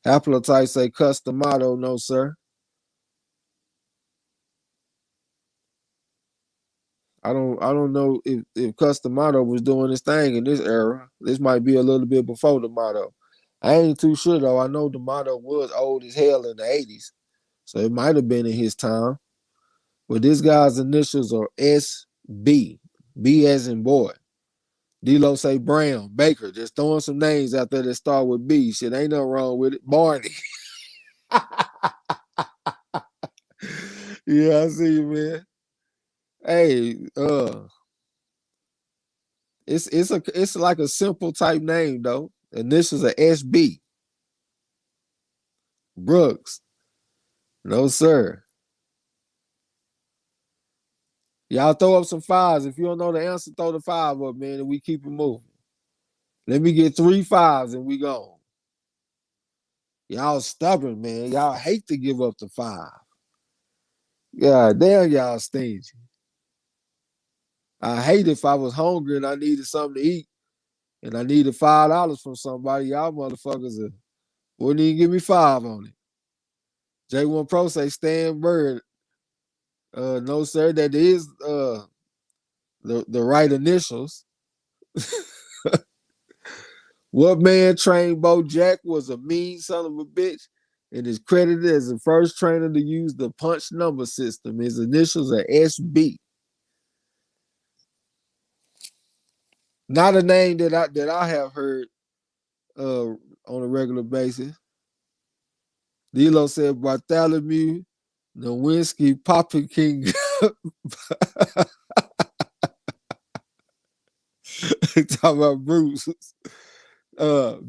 Haplotype say Customato, no, sir. I don't know if Customato was doing his thing in this era. This might be a little bit before the motto. I ain't too sure though. I know the motto was old as hell in the 80s. So it might have been in his time. But this guy's initials are SB. B as in boy. D-Lo say Brown, Baker, just throwing some names out there that start with B. Shit, ain't nothing wrong with it. Barney. Yeah, I see you, man. Hey, it's like a simple type name though. Initials are SB. Brooks. No, sir. Y'all throw up some fives. If you don't know the answer, throw the five up, man, and we keep it moving. Let me get 3 fives and we go. Y'all stubborn, man. Y'all hate to give up the 5. God damn, y'all stingy. I hate if I was hungry and I needed something to eat and I needed $5 from somebody. Y'all motherfuckers wouldn't even give me 5 on it. J1 Pro say Stan Bird. No, sir, that is the right initials. What man trained Bo Jack was a mean son of a bitch and is credited as the first trainer to use the punch number system. His initials are SB. Not a name that I have heard on a regular basis. D'Lo said Bartholomew Nowinski Papa King. Talking about Bruce.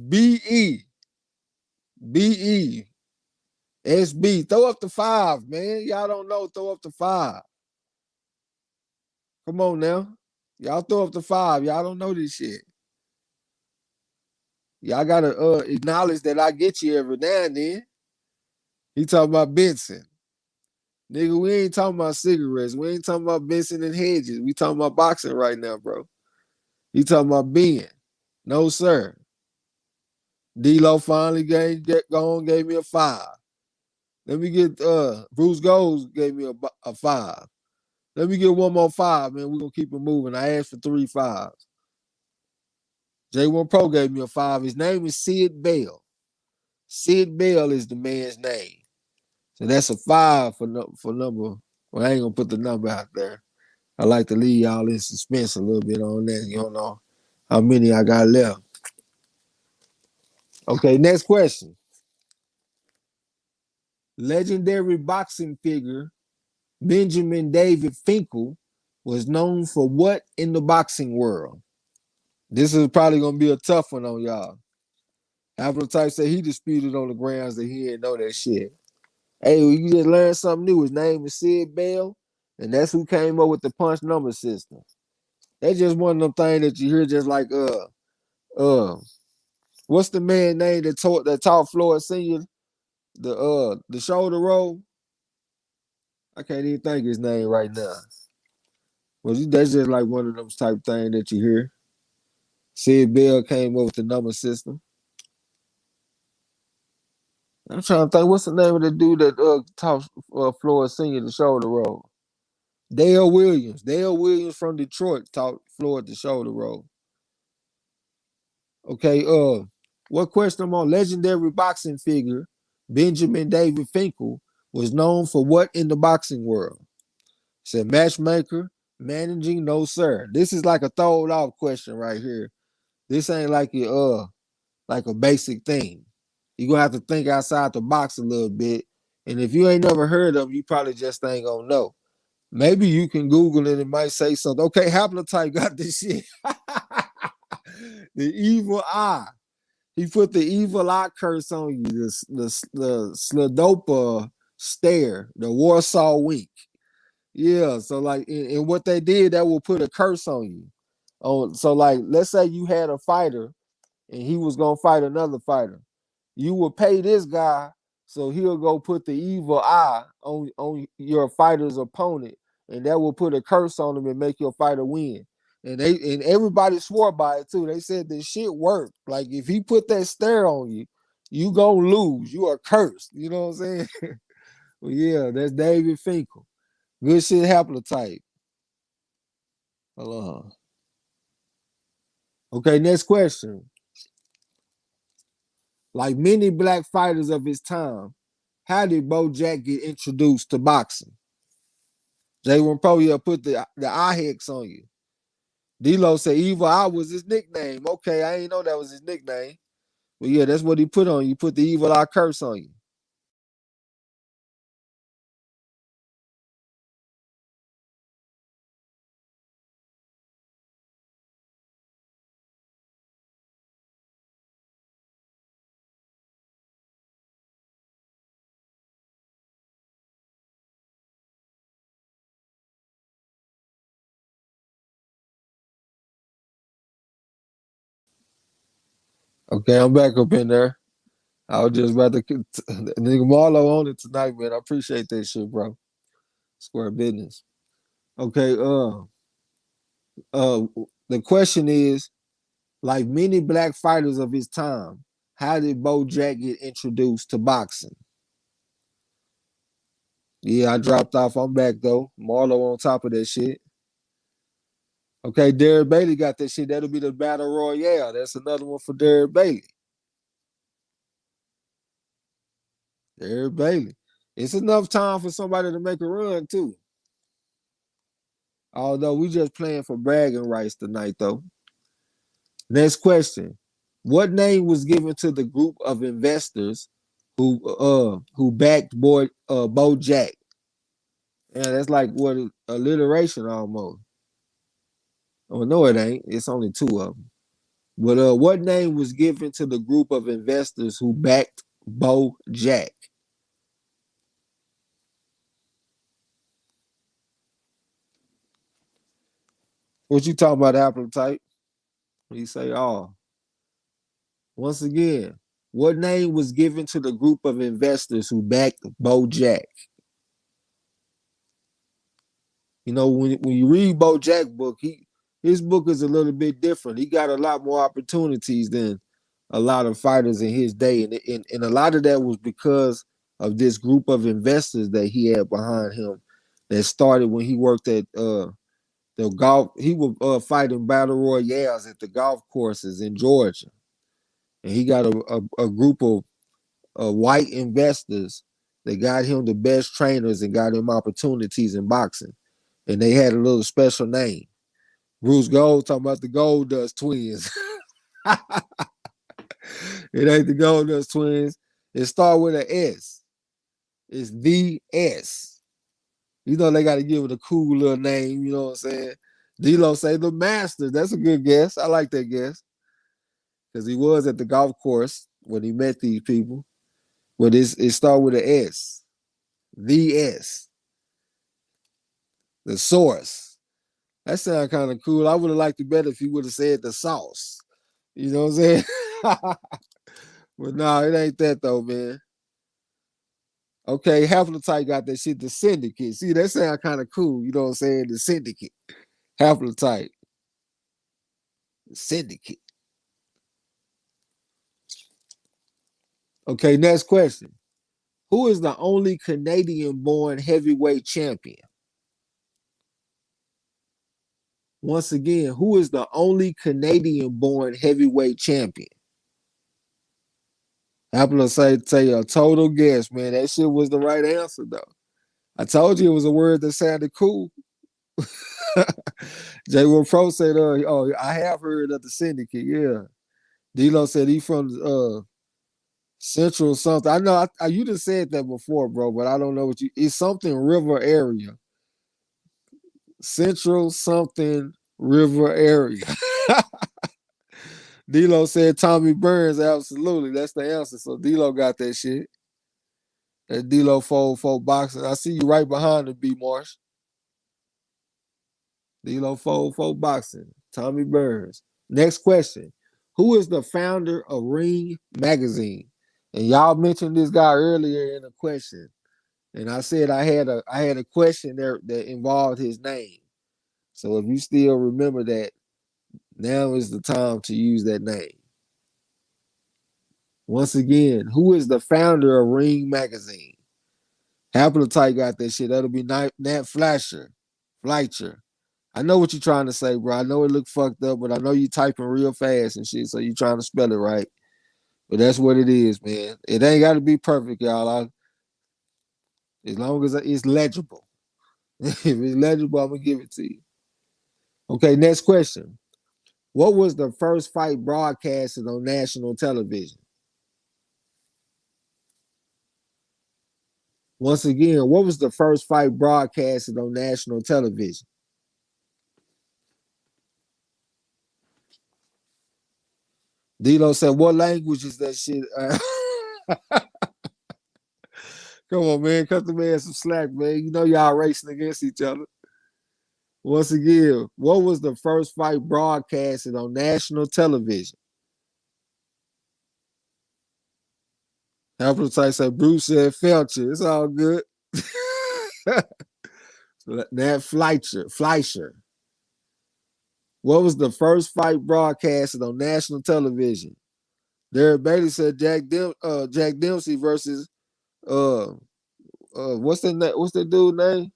B-E. B-E. SB. Throw up the 5, man. Y'all don't know. Throw up the 5. Come on now. Y'all throw up the 5. Y'all don't know this shit. Y'all gotta acknowledge that I get you every now and then. He talking about Benson. Nigga, we ain't talking about cigarettes. We ain't talking about Benson and Hedges. We talking about boxing right now, bro. He talking about Ben. No, sir. D-Lo finally gave me a 5. Let me get Bruce Gold gave me a 5. Let me get one more 5, man. We're gonna keep it moving. I asked for 3 5s. J1 Pro gave me a 5. His name is Sid Bell. Sid Bell is the man's name. So that's a 5 for number. Well, I ain't gonna put the number out there. I like to leave y'all in suspense a little bit on that. You don't know how many I got left. Okay, next question. Legendary boxing figure Benjamin David Finkel was known for what in the boxing world? This is probably gonna be a tough one on y'all. Appetite said he disputed on the grounds that he didn't know that shit. Hey, you just learned something new. His name is Sid Bell, and that's who came up with the punch number system. That's just one of them things that you hear, just like what's the man name that taught Floyd Senior the shoulder roll? I can't even think his name right now. Well, that's just like one of those type things that you hear. Sid Bell came up with the number system. I'm trying to think, what's the name of the dude that taught Floyd Senior the shoulder roll? Dale Williams. Dale Williams from Detroit taught Floyd the shoulder roll. Okay, what question I'm on? Legendary boxing figure Benjamin David Finkel was known for what in the boxing world? Said matchmaker, managing, no sir. This is like a throwed off question right here. This ain't like a basic thing. You're gonna have to think outside the box a little bit. And if you ain't never heard of them, you probably just ain't gonna know. Maybe you can Google it, it might say something. Okay, Haplotype got this shit. The evil eye. He put the evil eye curse on you. The Sladopa stare, the Warsaw wink. Yeah, so like, and what they did, that will put a curse on you. Oh, so like, let's say you had a fighter, and he was gonna fight another fighter. You will pay this guy, so he'll go put the evil eye on your fighter's opponent, and that will put a curse on him and make your fighter win. And everybody swore by it too. They said this shit worked. Like if he put that stare on you, you gonna lose. You are cursed. You know what I'm saying? Well, yeah, that's David Finkel. Good shit haplotype. Hold on. Okay, next question. Like many black fighters of his time, how did Bojack get introduced to boxing? J1 Pro, yeah, put the eye hex on you. D-Lo said Evil Eye was his nickname. Okay, I ain't know that was his nickname. But yeah, that's what he put on you. Put the Evil Eye curse on you. Okay, I'm back up in there. I was just about to nigga Marlo on it tonight, man. I appreciate that shit, bro. Square business. Okay, uh the question is, like many black fighters of his time, how did Bojack get introduced to boxing? Yeah, I dropped off. I'm back though. Marlo on top of that shit. Okay, Derek Bailey got that shit. That'll be the battle royale. That's another one for Derek Bailey. Derek Bailey. It's enough time for somebody to make a run too. Although we just playing for bragging rights tonight though. Next question. What name was given to the group of investors who backed Bo Jack? Yeah, that's like what alliteration almost. Oh no, it ain't. It's only two of them. But what name was given to the group of investors who backed Bo Jack? What you talking about, appetite? You say, oh. Once again, what name was given to the group of investors who backed Bo Jack? You know, when you read Bo Jack book, his book is a little bit different. He got a lot more opportunities than a lot of fighters in his day, and a lot of that was because of this group of investors that he had behind him that started when he worked at the golf. He was fighting battle royales at the golf courses in Georgia, and he got a group of white investors that got him the best trainers and got him opportunities in boxing. And they had a little special name. Bruce Gold talking about the Gold Dust Twins. It ain't the Gold Dust Twins. It start with an S. It's the S. You know they got to give it a cool little name. You know what I'm saying? D-Lo say the Masters. That's a good guess. I like that guess because he was at the golf course when he met these people. But it start with an S. The S. The source. That sounds kind of cool. I would have liked it better if he would have said the sauce. You know what I'm saying? But nah, it ain't that though, man. Okay, half of the type got that shit, the syndicate. See, that sound kind of cool. You know what I'm saying? The syndicate. Half of the type. The syndicate. Okay, next question. Who is the only Canadian-born heavyweight champion? Once again, who is the only Canadian-born heavyweight champion? I'm gonna tell you a total guess, man. That shit was the right answer, though. I told you it was a word that sounded cool. J. Will Pro said, "Oh, I have heard of the syndicate." Yeah, D-Lo said he from Central something. I know you just said that before, bro, but I don't know what you. It's something river area. Central something river area. D-Lo said Tommy Burns. Absolutely, that's the answer. So D-Lo got that shit. That D-Lo fold boxing. I see you right behind the B Marsh. D-Lo fold boxing. Tommy Burns. Next question. Who is the founder of Ring Magazine? And y'all mentioned this guy earlier in a question. And I said I had a question there that involved his name. So if you still remember that, now is the time to use that name. Once again, who is the founder of Ring Magazine? Half of the type got that shit. That'll be Nat Fleischer. I know what you're trying to say, bro. I know it look fucked up, but I know you typing real fast and shit, so you trying to spell it right. But that's what it is, man. It ain't got to be perfect, y'all. As long as it's legible. If it's legible, I'm gonna give it to you. Okay, next question. What was the first fight broadcasted on national television? Once again, what was the first fight broadcasted on national television? D-Lo said, what language is that shit? Come on, man. Cut the man some slack, man. You know y'all racing against each other. Once again, what was the first fight broadcasted on national television? Appetite said Bruce said Felcher. It's all good. Nat Fleischer. What was the first fight broadcasted on national television? Derek Bailey said Jack Dempsey versus what's that dude name?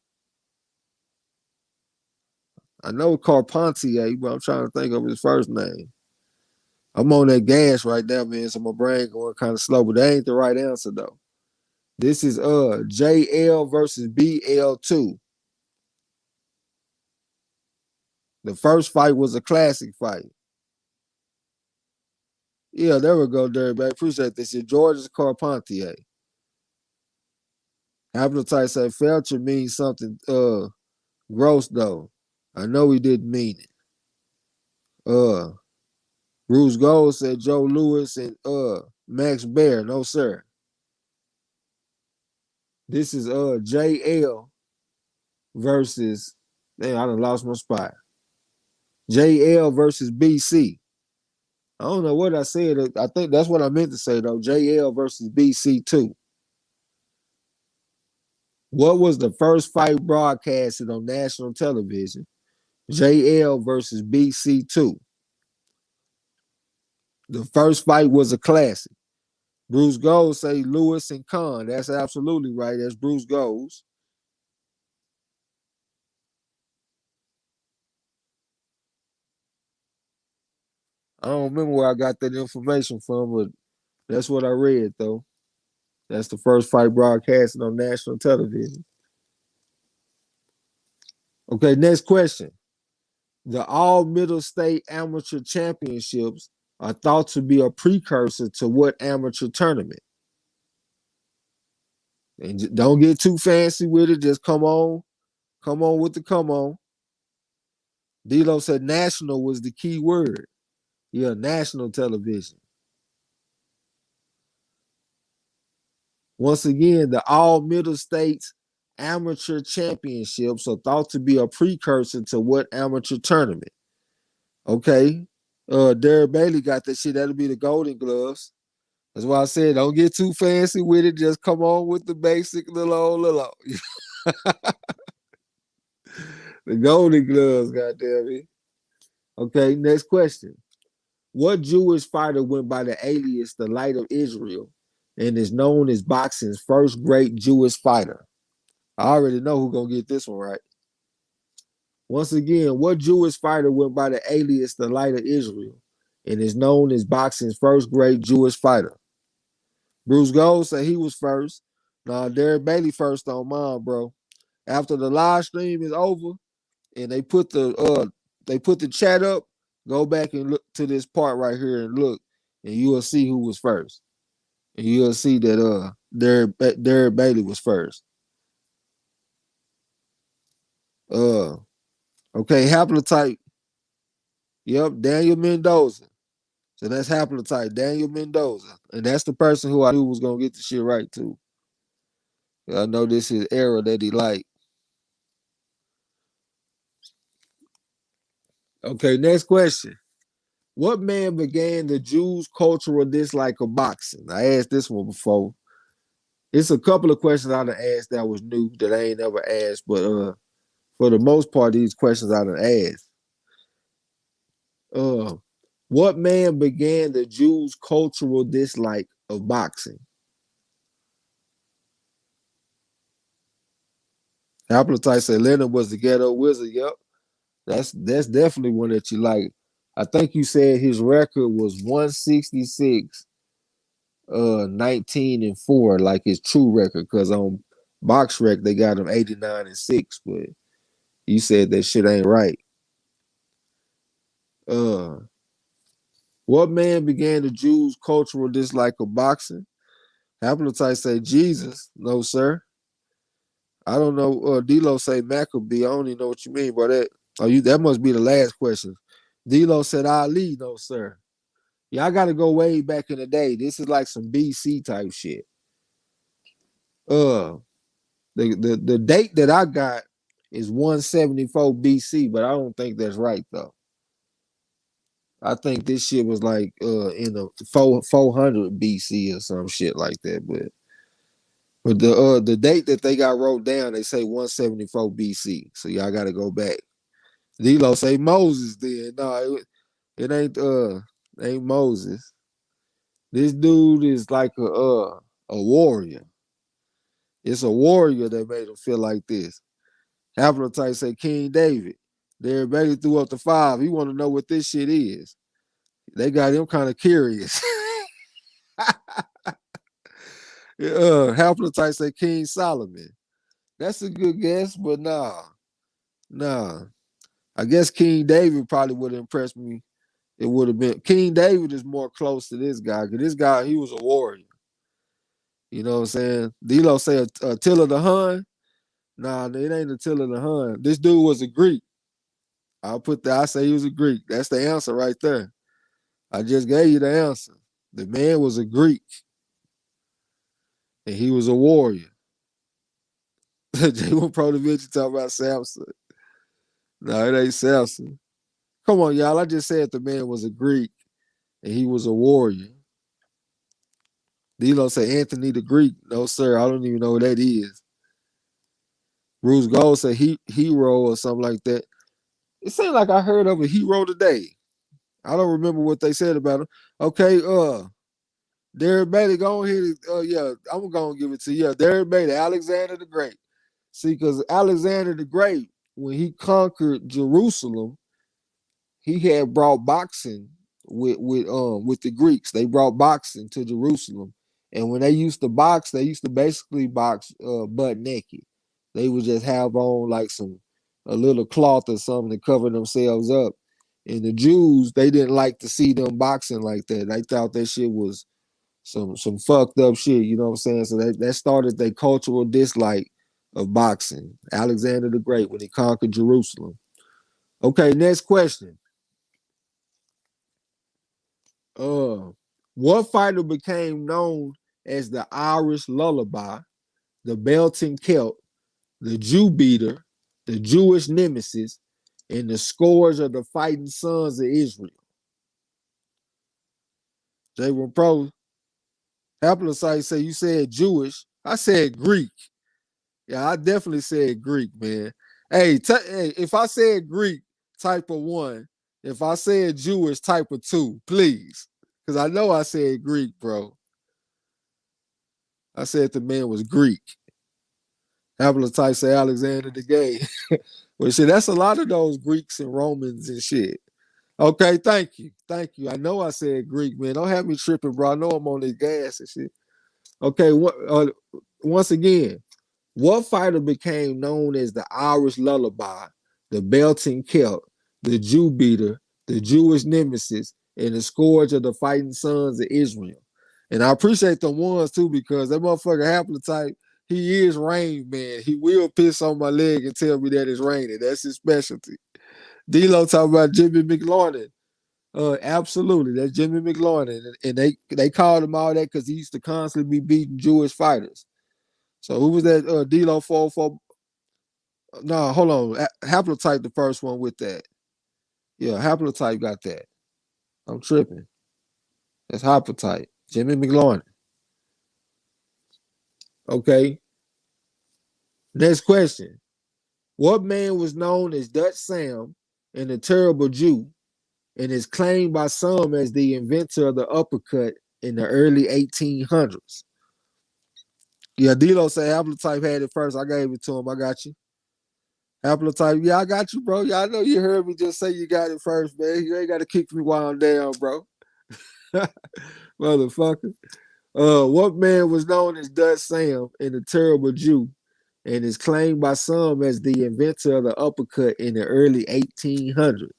I know Carpentier, but I'm trying to think of his first name. I'm on that gas right now, man, so my brain going kind of slow, but that ain't the right answer though. This is JL versus BL2. The first fight was a classic fight. Yeah, there we go, Derek. I appreciate this. George's Carpentier. Appetite said Felcher means something gross though. I know he didn't mean it. Bruce Gold said Joe Louis and Max Baer. No, sir. This is JL versus damn, I done lost my spot. JL versus BC. I don't know what I said. I think that's what I meant to say though. JL versus BC2. What was the first fight broadcasted on national television? JL versus BC2. The first fight was a classic. Bruce Gold say Lewis and Khan. That's absolutely right. That's Bruce Gold's. I don't remember where I got that information from, but that's what I read though. That's the first fight broadcasted on national television. Okay, next question. The All Middle State Amateur Championships are thought to be a precursor to what amateur tournament? And don't get too fancy with it. Just come on with the come on. D'Lo said national was the key word. Yeah, national television. Once again, the All Middle States Amateur Championships are thought to be a precursor to what amateur tournament? Okay. Derek Bailey got that shit. That'll be the Golden Gloves. That's why I said don't get too fancy with it. Just come on with the basic little old. The Golden Gloves, goddamn it. Okay, next question. What Jewish fighter went by the alias the Light of Israel and is known as boxing's first great Jewish fighter? I already know who's gonna get this one right. Once again, what Jewish fighter went by the alias the Light of Israel and is known as boxing's first great Jewish fighter? Bruce Gold said he was first. Nah, Derek Bailey first on mine, bro. After the live stream is over and they put the chat up, go back and look to this part right here and look, and you will see who was first. And you'll see that Derek Bailey was first. Okay, haplotype. Yep, Daniel Mendoza. So that's haplotype, Daniel Mendoza. And that's the person who I knew was gonna get the shit right too. I know this is era that he liked. Okay, next question. What man began the Jews' cultural dislike of boxing? I asked this one before. It's a couple of questions I done asked that was new that I ain't never asked, but for the most part, these questions I done asked. What man began the Jews' cultural dislike of boxing? Haplotype said Leonard was the ghetto wizard. Yep. That's definitely one that you like. I think you said his record was 166, 19-4, like his true record, because on BoxRec they got him 89-6, but you said that shit ain't right. What man began the Jews' cultural dislike of boxing? Haplotype say Jesus. No, sir. I don't know. D'Lo say Maccabee. I don't even know what you mean by that. That must be the last question. D'Lo said Ali. No, sir. Yeah, I got to go way back in the day. This is like some BC type shit. The date that I got is 174 BC, but I don't think that's right though. I think this shit was like in the 400 BC or some shit like that. But the date that they got wrote down, they say 174 BC. So y'all got to go back. D'Lo say Moses then. No, it ain't Moses. This dude is like a warrior. It's a warrior that made him feel like this. Haplotype say King David. Derek Bailey threw up the 5. He want to know what this shit is. They got him kind of curious. Haplotype say King Solomon. That's a good guess, but nah. I guess King David probably would have impressed me. It would have been King David is more close to this guy because this guy he was a warrior. You know what I'm saying? D'Lo say Attila the Hun. Nah, it ain't Attila the Hun. This dude was a Greek. I say he was a Greek. That's the answer right there. I just gave you the answer. The man was a Greek. And he was a warrior. J1 Pro Division talk about Samson. No, it ain't Samson. Come on, y'all. I just said the man was a Greek and he was a warrior. D'Lo say Anthony the Greek. No, sir. I don't even know what that is. Bruce Gold said hero or something like that. It seemed like I heard of a hero today. I don't remember what they said about him. Okay, Derek Bailey, go ahead. Yeah, I'm gonna give it to you. Yeah, Derek Bailey, Alexander the Great. See, because Alexander the Great, when he conquered Jerusalem, he had brought boxing with the Greeks. They brought boxing to Jerusalem, and when they used to box, they used to basically box butt naked. They would just have on like a little cloth or something to cover themselves up. And the Jews, they didn't like to see them boxing like that. They thought that shit was some fucked up shit. You know what I'm saying? So that started their cultural dislike of boxing. Alexander the Great when he conquered Jerusalem. Okay, next question. Uh, what fighter became known as the Irish Lullaby, the Belting Celt, the Jew Beater, the Jewish Nemesis, and the Scourge of the Fighting Sons of Israel? J1 Pro, Haplocyte say you said Jewish. I said Greek. Yeah, I definitely said Greek, man. Hey, hey, if I said Greek, type of 1. If I said Jewish, type of 2, please. Because I know I said Greek, bro. I said the man was Greek. Haplotype say Alexander the Gay. Well, shit, that's a lot of those Greeks and Romans and shit. Okay, thank you. Thank you. I know I said Greek, man. Don't have me tripping, bro. I know I'm on this gas and shit. Okay, once again, what fighter became known as the Irish Lullaby, the Belting Celt, the Jew Beater, the Jewish Nemesis, and the Scourge of the Fighting Sons of Israel? And I appreciate the ones too, because that motherfucker Haplotype, he is Rain Man. He will piss on my leg and tell me that it's raining. That's his specialty. D-Lo talking about Jimmy McLaurin. Absolutely, that's Jimmy McLaurin, and they called him all that because he used to constantly be beating Jewish fighters. So who was that? D-Lo 404. No, hold on. Haplotype the first one with that. Yeah, Haplotype got that. I'm tripping. That's Haplotype. Jimmy McLaurin. Okay. Next question. What man was known as Dutch Sam and the Terrible Jew and is claimed by some as the inventor of the uppercut in the early 1800s? Yeah, D-Lo said Haplotype had it first. I gave it to him. I got you. Haplotype, yeah, I got you, bro. Yeah, I know you heard me just say you got it first, man. You ain't got to kick me while I'm down, bro. Motherfucker. What man was known as Dutch Sam and the Terrible Jew and is claimed by some as the inventor of the uppercut in the early 1800s?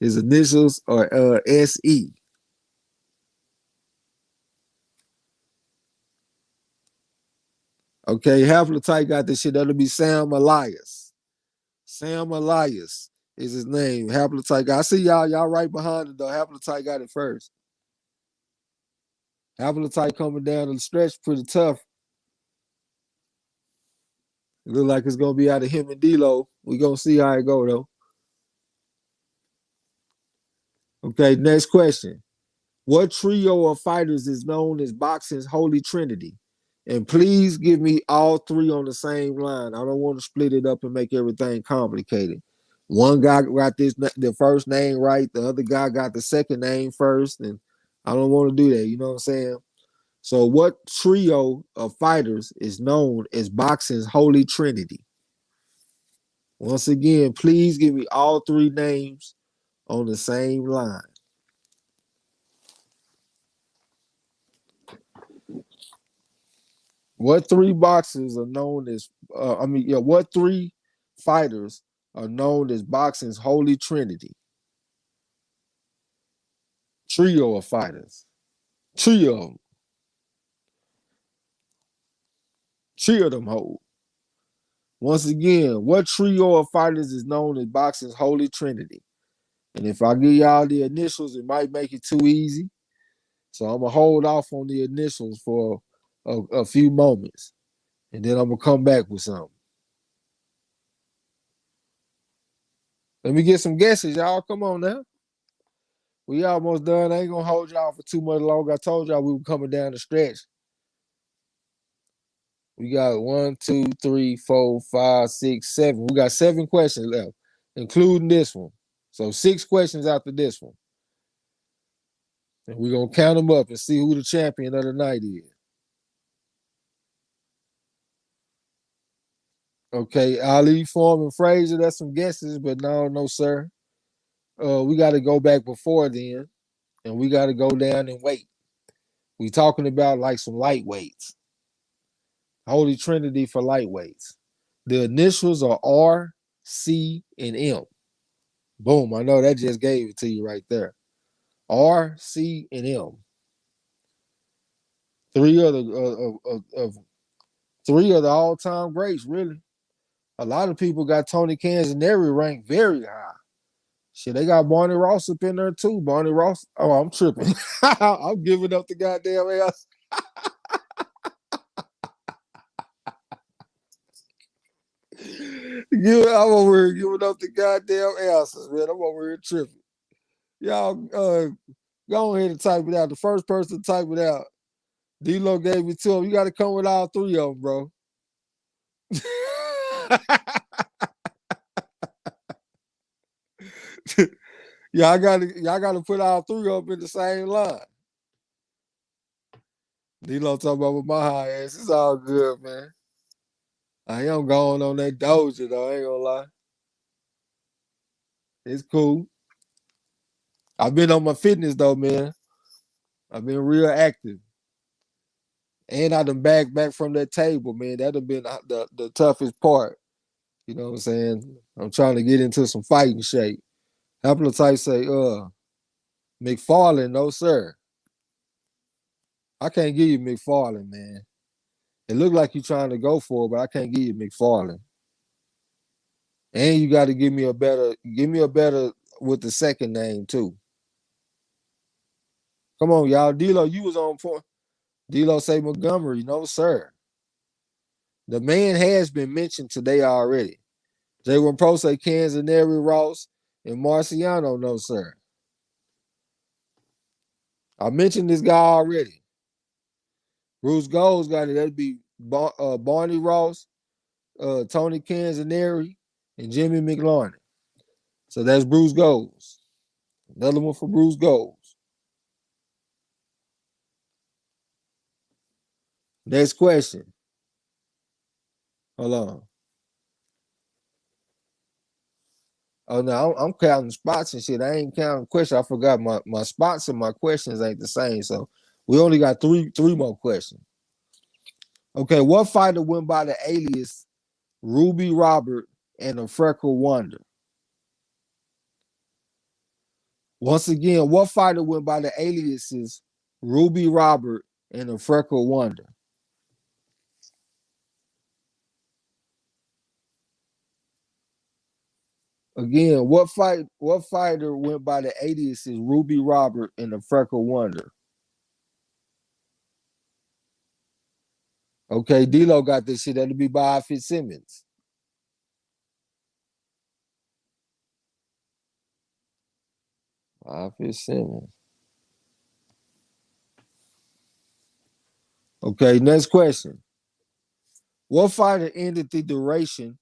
His initials are SE. Okay, Haplotype got this shit. That'll be Sam Elias. Sam Elias is his name. Haplotype. I see y'all right behind it though. Haplotype got it first. Haplotype coming down the stretch pretty tough. It look like it's gonna be out of him and D-Lo. We gonna see how it go though. Okay, next question. What trio of fighters is known as boxing's Holy Trinity? And please give me all three on the same line. I don't want to split it up and make everything complicated. One guy got the first name right, the other guy got the second name first, and I don't want to do that. You know what I'm saying? So, what trio of fighters is known as boxing's Holy Trinity? Once again, please give me all three names on the same line. What three boxers are known as? What three fighters are known as boxing's Holy Trinity? Trio of fighters. Trio. Trio them hold. Once again, what trio of fighters is known as boxing's Holy Trinity? And if I give y'all the initials, it might make it too easy. So I'm gonna hold off on the initials for a few moments, and then I'm gonna come back with something. Let me get some guesses, y'all. Come on now. We almost done. I ain't gonna hold y'all for too much longer. I told y'all we were coming down the stretch. We got 1, 2, 3, 4, 5, 6, 7. We got 7 questions left, including this one. So 6 questions after this one. And we're gonna count them up and see who the champion of the night is. Okay, Ali, Foreman, Frazier, that's some guesses, but no, sir. We got to go back before then, and we got to go down and weight. We talking about like some lightweights. Holy Trinity for lightweights. The initials are R, C, and M. Boom! I know that just gave it to you right there. R, C, and M. Three of the all-time greats, really. A lot of people got Tony Canzoneri ranked very high. Shit, they got Barney Ross up in there too. Barney Ross. Oh, I'm tripping. I'm giving up the goddamn ass. I'm over here giving up the goddamn answers, man. I'm over here tripping. Y'all go ahead and type it out. The first person to type it out, D-Lo gave it to him. You got to come with all three of them, bro. y'all gotta put all three up in the same line. D-Lo talking about with my high ass. It's all good, man. I am going on that doja though. I ain't gonna lie. It's cool. I've been on my fitness though, man. I've been real active. And I done back from that table, man. That'd have been the toughest part. You know what I'm saying? I'm trying to get into some fighting shape. Haplotype say, McFarlane, no sir. I can't give you McFarlane, man. It looked like you're trying to go for it, but I can't give you McFarlane. And you got to give me a better with the second name too. Come on, y'all. D-Lo, you was on point. D-Lo say Montgomery, no sir. The man has been mentioned today already. J1 Pro say Canzoneri, Ross, and Marciano, no sir. I mentioned this guy already. Bruce Gold's got it. That'd be Barney Ross, Tony Canzoneri, and Jimmy McLaurin. So that's Bruce Gold's. Another one for Bruce Gold's. Next question. Hold on. Oh no, I'm counting spots and shit. I ain't counting questions. I forgot my spots and my questions ain't the same. So we only got three more questions. Okay, what fighter went by the alias Ruby Robert and the Freckle Wonder? Once again, what fighter went by the aliases Ruby Robert and the Freckle Wonder? Again, what fighter went by the aliases Ruby Robert and the Freckle Wonder? Okay, D-Lo got this shit. That'll be by Fitzsimmons. Fitzsimmons. Okay, next question. What fighter ended the duration?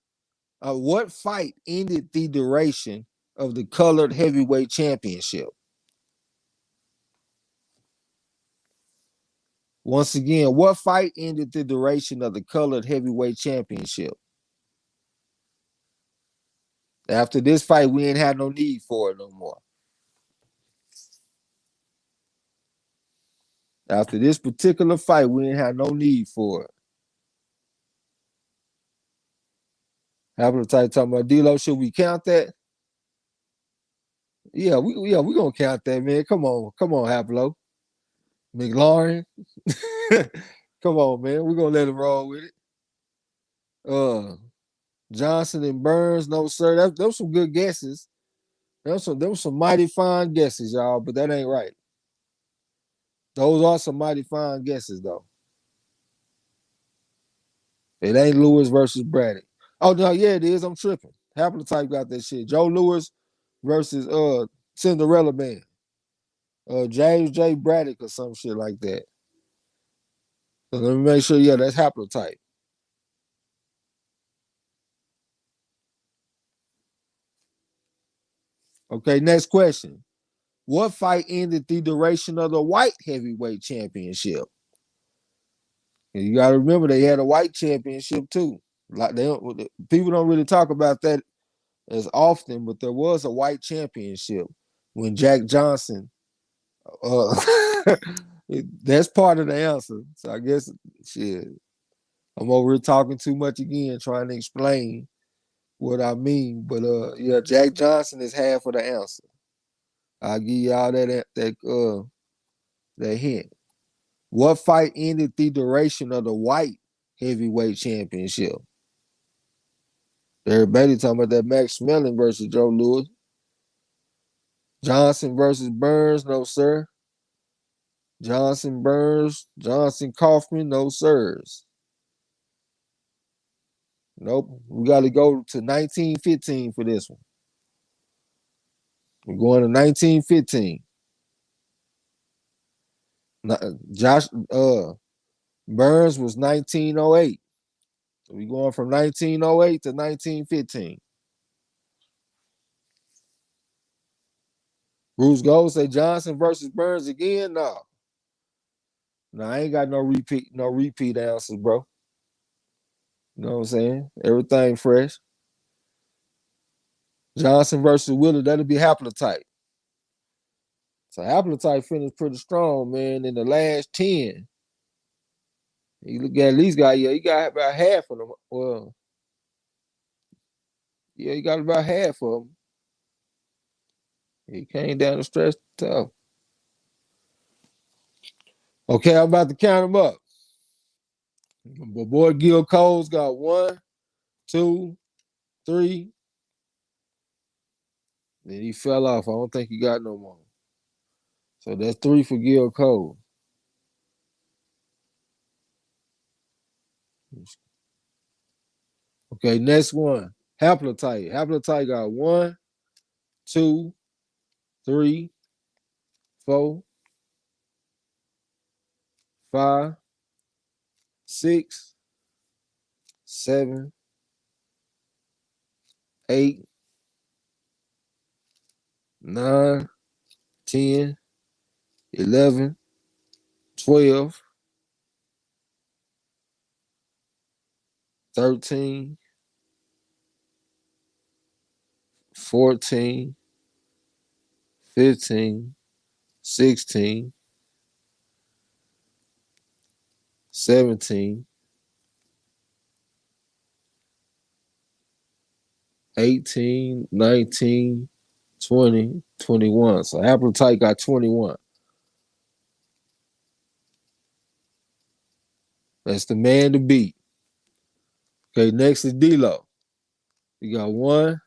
What fight ended the duration of the colored heavyweight championship? Once again, what fight ended the duration of the colored heavyweight championship? After this fight, we ain't had no need for it no more. After this particular fight, we ain't had no need for it. Haplotype talking about D-Lo, should we count that? Yeah, we gonna count that, man. Come on, Haplo. McLaurin. Come on, man. We're gonna let him roll with it. Johnson and Burns, no sir. Those some good guesses. Those some mighty fine guesses, y'all, but that ain't right. Those are some mighty fine guesses, though. It ain't Lewis versus Braddock. Oh no, yeah, it is. I'm tripping. Haplotype got that shit. Joe Lewis versus Cinderella Man. James J. Braddock or some shit like that. So let me make sure, yeah, that's Haplotype. Okay, next question. What fight ended the duration of the white heavyweight championship? And you got to remember they had a white championship too. Like people don't really talk about that as often, but there was a white championship when Jack Johnson. Uh, that's part of the answer. So I guess shit. I'm over here talking too much again, trying to explain what I mean. But yeah, Jack Johnson is half of the answer. I'll give y'all that hint. What fight ended the duration of the white heavyweight championship? Everybody talking about that Max Schmeling versus Joe Louis. Johnson versus Burns, no sir. Johnson Burns, Johnson Kaufman, no sirs. Nope. We got to go to 1915 for this one. We're going to 1915. Josh Burns was 1908. So we're going from 1908 to 1915. Bruce Gold say Johnson versus Burns again? No. No, I ain't got no repeat answers, bro. You know what I'm saying? Everything fresh. Johnson versus Willard, that'll be haplotype. So haplotype finished pretty strong, man. In the last 10, you look at least he got about half of them. Well, yeah, he got about half of them. He came down the stretch tough. Okay, I'm about to count them up. My boy Gil Cole's got 1, 2, 3. Then he fell off. I don't think he got no more. So that's 3 for Gil Cole. Okay, next one. Haplotype. Haplotype got 1, 2, 3, 4, 5, 6, 7, 8, 9, 10, 11, 12, 13, 14, 15, 16, 17, 18, 19, 20, 21. So Appetite got 21. That's the man to beat. Okay, next is D-Lo. You got 1,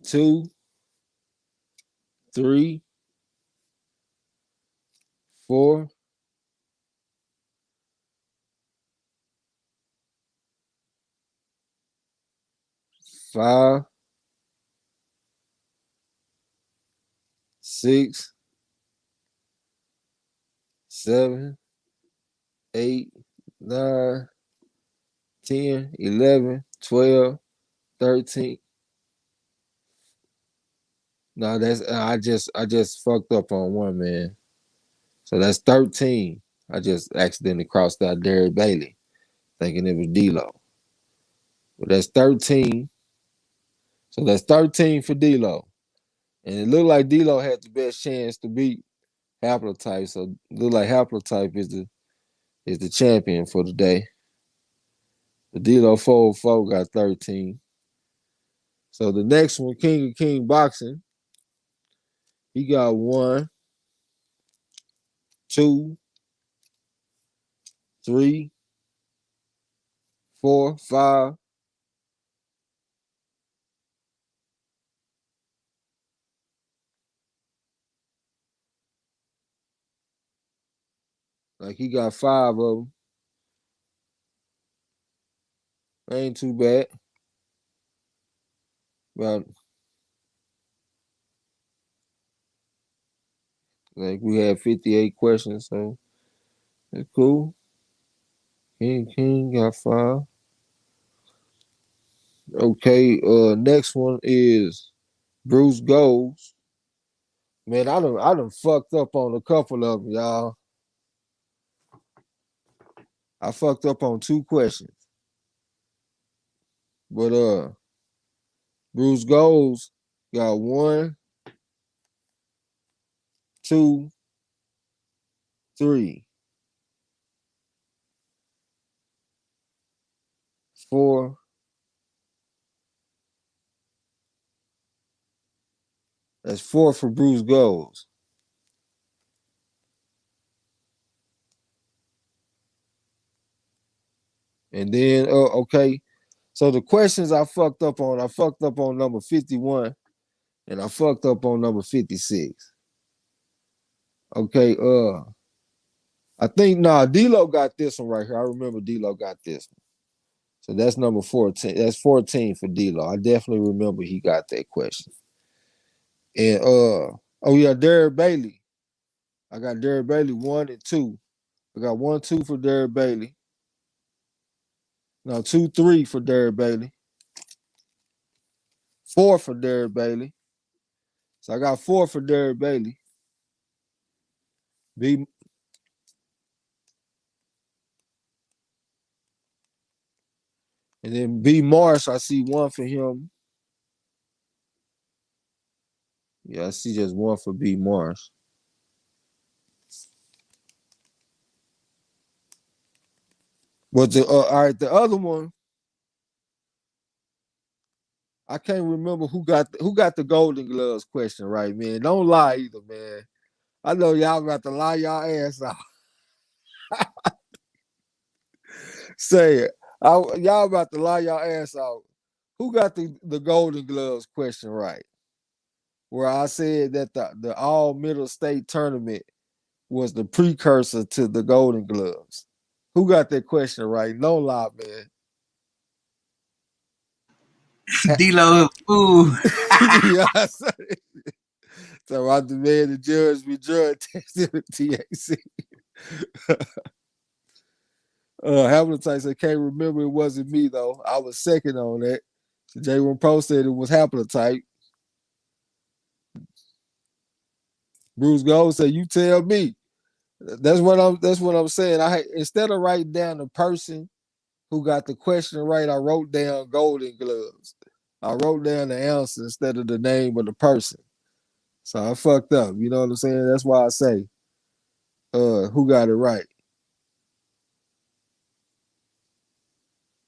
2, 3, 4, 5, 6, 7, 8, 9, 10, 11, 12, 13. No, that's I just fucked up on one, man. So that's 13. I just accidentally crossed out Derek Bailey, thinking it was D-Lo. But that's 13. So that's 13 for D-Lo. And it looked like D-Lo had the best chance to beat Haplotype. So it looked like Haplotype is the champion for the day. The D-Lo 404 got 13. So the next one, King of King Boxing, he got 1, 2, 3, 4, 5. Like he got 5 of them. Ain't too bad. But like we had 58 questions, so it's cool. King got 5. Okay, next one is Bruce Goes. Man, I done fucked up on a couple of them, y'all. I fucked up on 2 questions. But Bruce Goals got 1, 2, 3, 4. That's 4 for Bruce Goals. And then, okay. So the questions I fucked up on number 51 and I fucked up on number 56. Okay, I think D-Lo got this one right here. I remember D-Lo got this one. So that's number 14. That's 14 for D-Lo. I definitely remember he got that question. And oh yeah, Derek Bailey. I got Derek Bailey 1 and 2. I got 1, 2 for Derek Bailey. No, 2, 3 for Derek Bailey. 4 for Derek Bailey. So I got 4 for Derek Bailey. B and then B Marsh, I see 1 for him. Yeah, I see just 1 for B Marsh. But all right, the other one, I can't remember who got the Golden Gloves question right, man. Don't lie either, man. I know y'all got to lie y'all ass out. Say it. Y'all about to lie y'all ass out. Who got the Golden Gloves question right? Where I said that the all middle state tournament was the precursor to the Golden Gloves. Who got that question right? No lie, man. D-Lo, ooh. Yeah, I said it. So I demand the judge be drug tested with THC. Hamilton said, can't remember, it wasn't me though. I was second on that. So J1 Pro said it was haplotype. Bruce Gold said, you tell me. That's what I'm saying. Instead of writing down the person who got the question right, I wrote down Golden Gloves. I wrote down the answer instead of the name of the person. So I fucked up. You know what I'm saying? That's why I say, who got it right?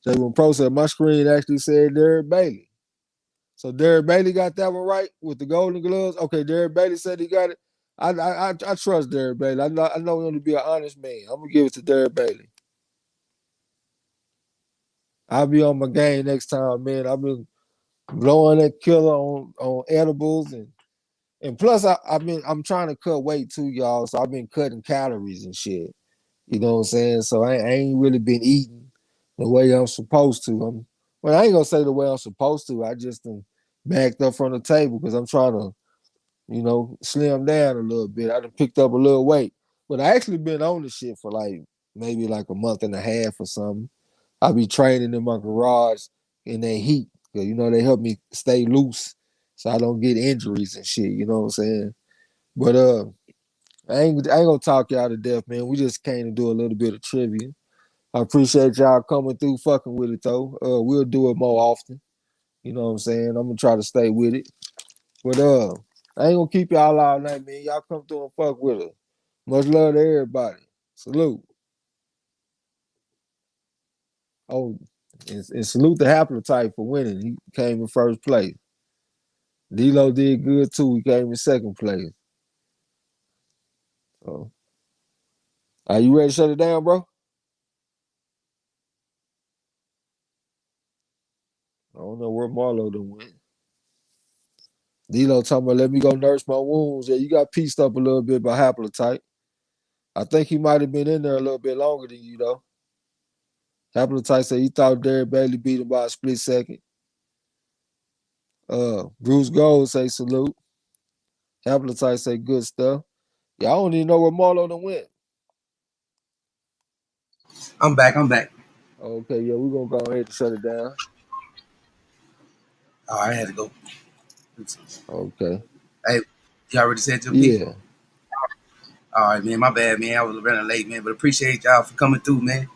J1 Pro said my screen actually said Derek Bailey. So Derek Bailey got that one right with the Golden Gloves. Okay, Derek Bailey said he got it. I trust Derek Bailey. I know him to be an honest man. I'm gonna give it to Derek Bailey. I'll be on my game next time, man. I've been blowing that killer on edibles and plus I'm trying to cut weight too, y'all. So I've been cutting calories and shit. You know what I'm saying? So I ain't really been eating the way I'm supposed to. I ain't gonna say the way I'm supposed to. I just backed up from the table because I'm trying to, slim down a little bit. I done picked up a little weight, but I actually been on the shit for maybe like a month and a half or something. I be training in my garage in that heat because they help me stay loose so I don't get injuries and shit. You know what I'm saying? But I ain't gonna talk y'all to death, man. We just came to do a little bit of trivia. I appreciate y'all coming through, fucking with it though. We'll do it more often. You know what I'm saying? I'm gonna try to stay with it. But I ain't gonna keep y'all all night, man. Y'all come through and fuck with us. Much love to everybody. Salute. Oh, and salute the haplotype for winning. He came in first place. D-Lo did good too. He came in second place. So, are you ready to shut it down, bro? I don't know where Marlo done went. D-Lo talking about let me go nurse my wounds. Yeah, you got pieced up a little bit by haplotype. I think he might have been in there a little bit longer than you, though. Haplotype said he thought Derek Bailey beat him by a split second. Bruce Gold say salute. Haplotype say good stuff. Yeah, I don't even know where Marlo done went. I'm back. I'm back. Okay, yeah, we're gonna go ahead and shut it down. Oh, I had to go. Okay. Hey, you already said your piece? Yeah. All right, man. My bad, man. I was running late, man. But appreciate y'all for coming through, man.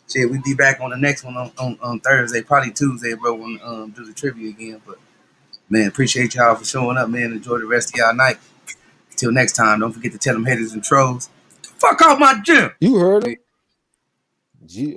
Shit, we be back on the next one on Thursday, probably Tuesday, bro. When do the trivia again. But Man, appreciate y'all for showing up, man. Enjoy the rest of y'all night. Till next time, don't forget to tell them haters and trolls, fuck off my gym. You heard him? Yeah.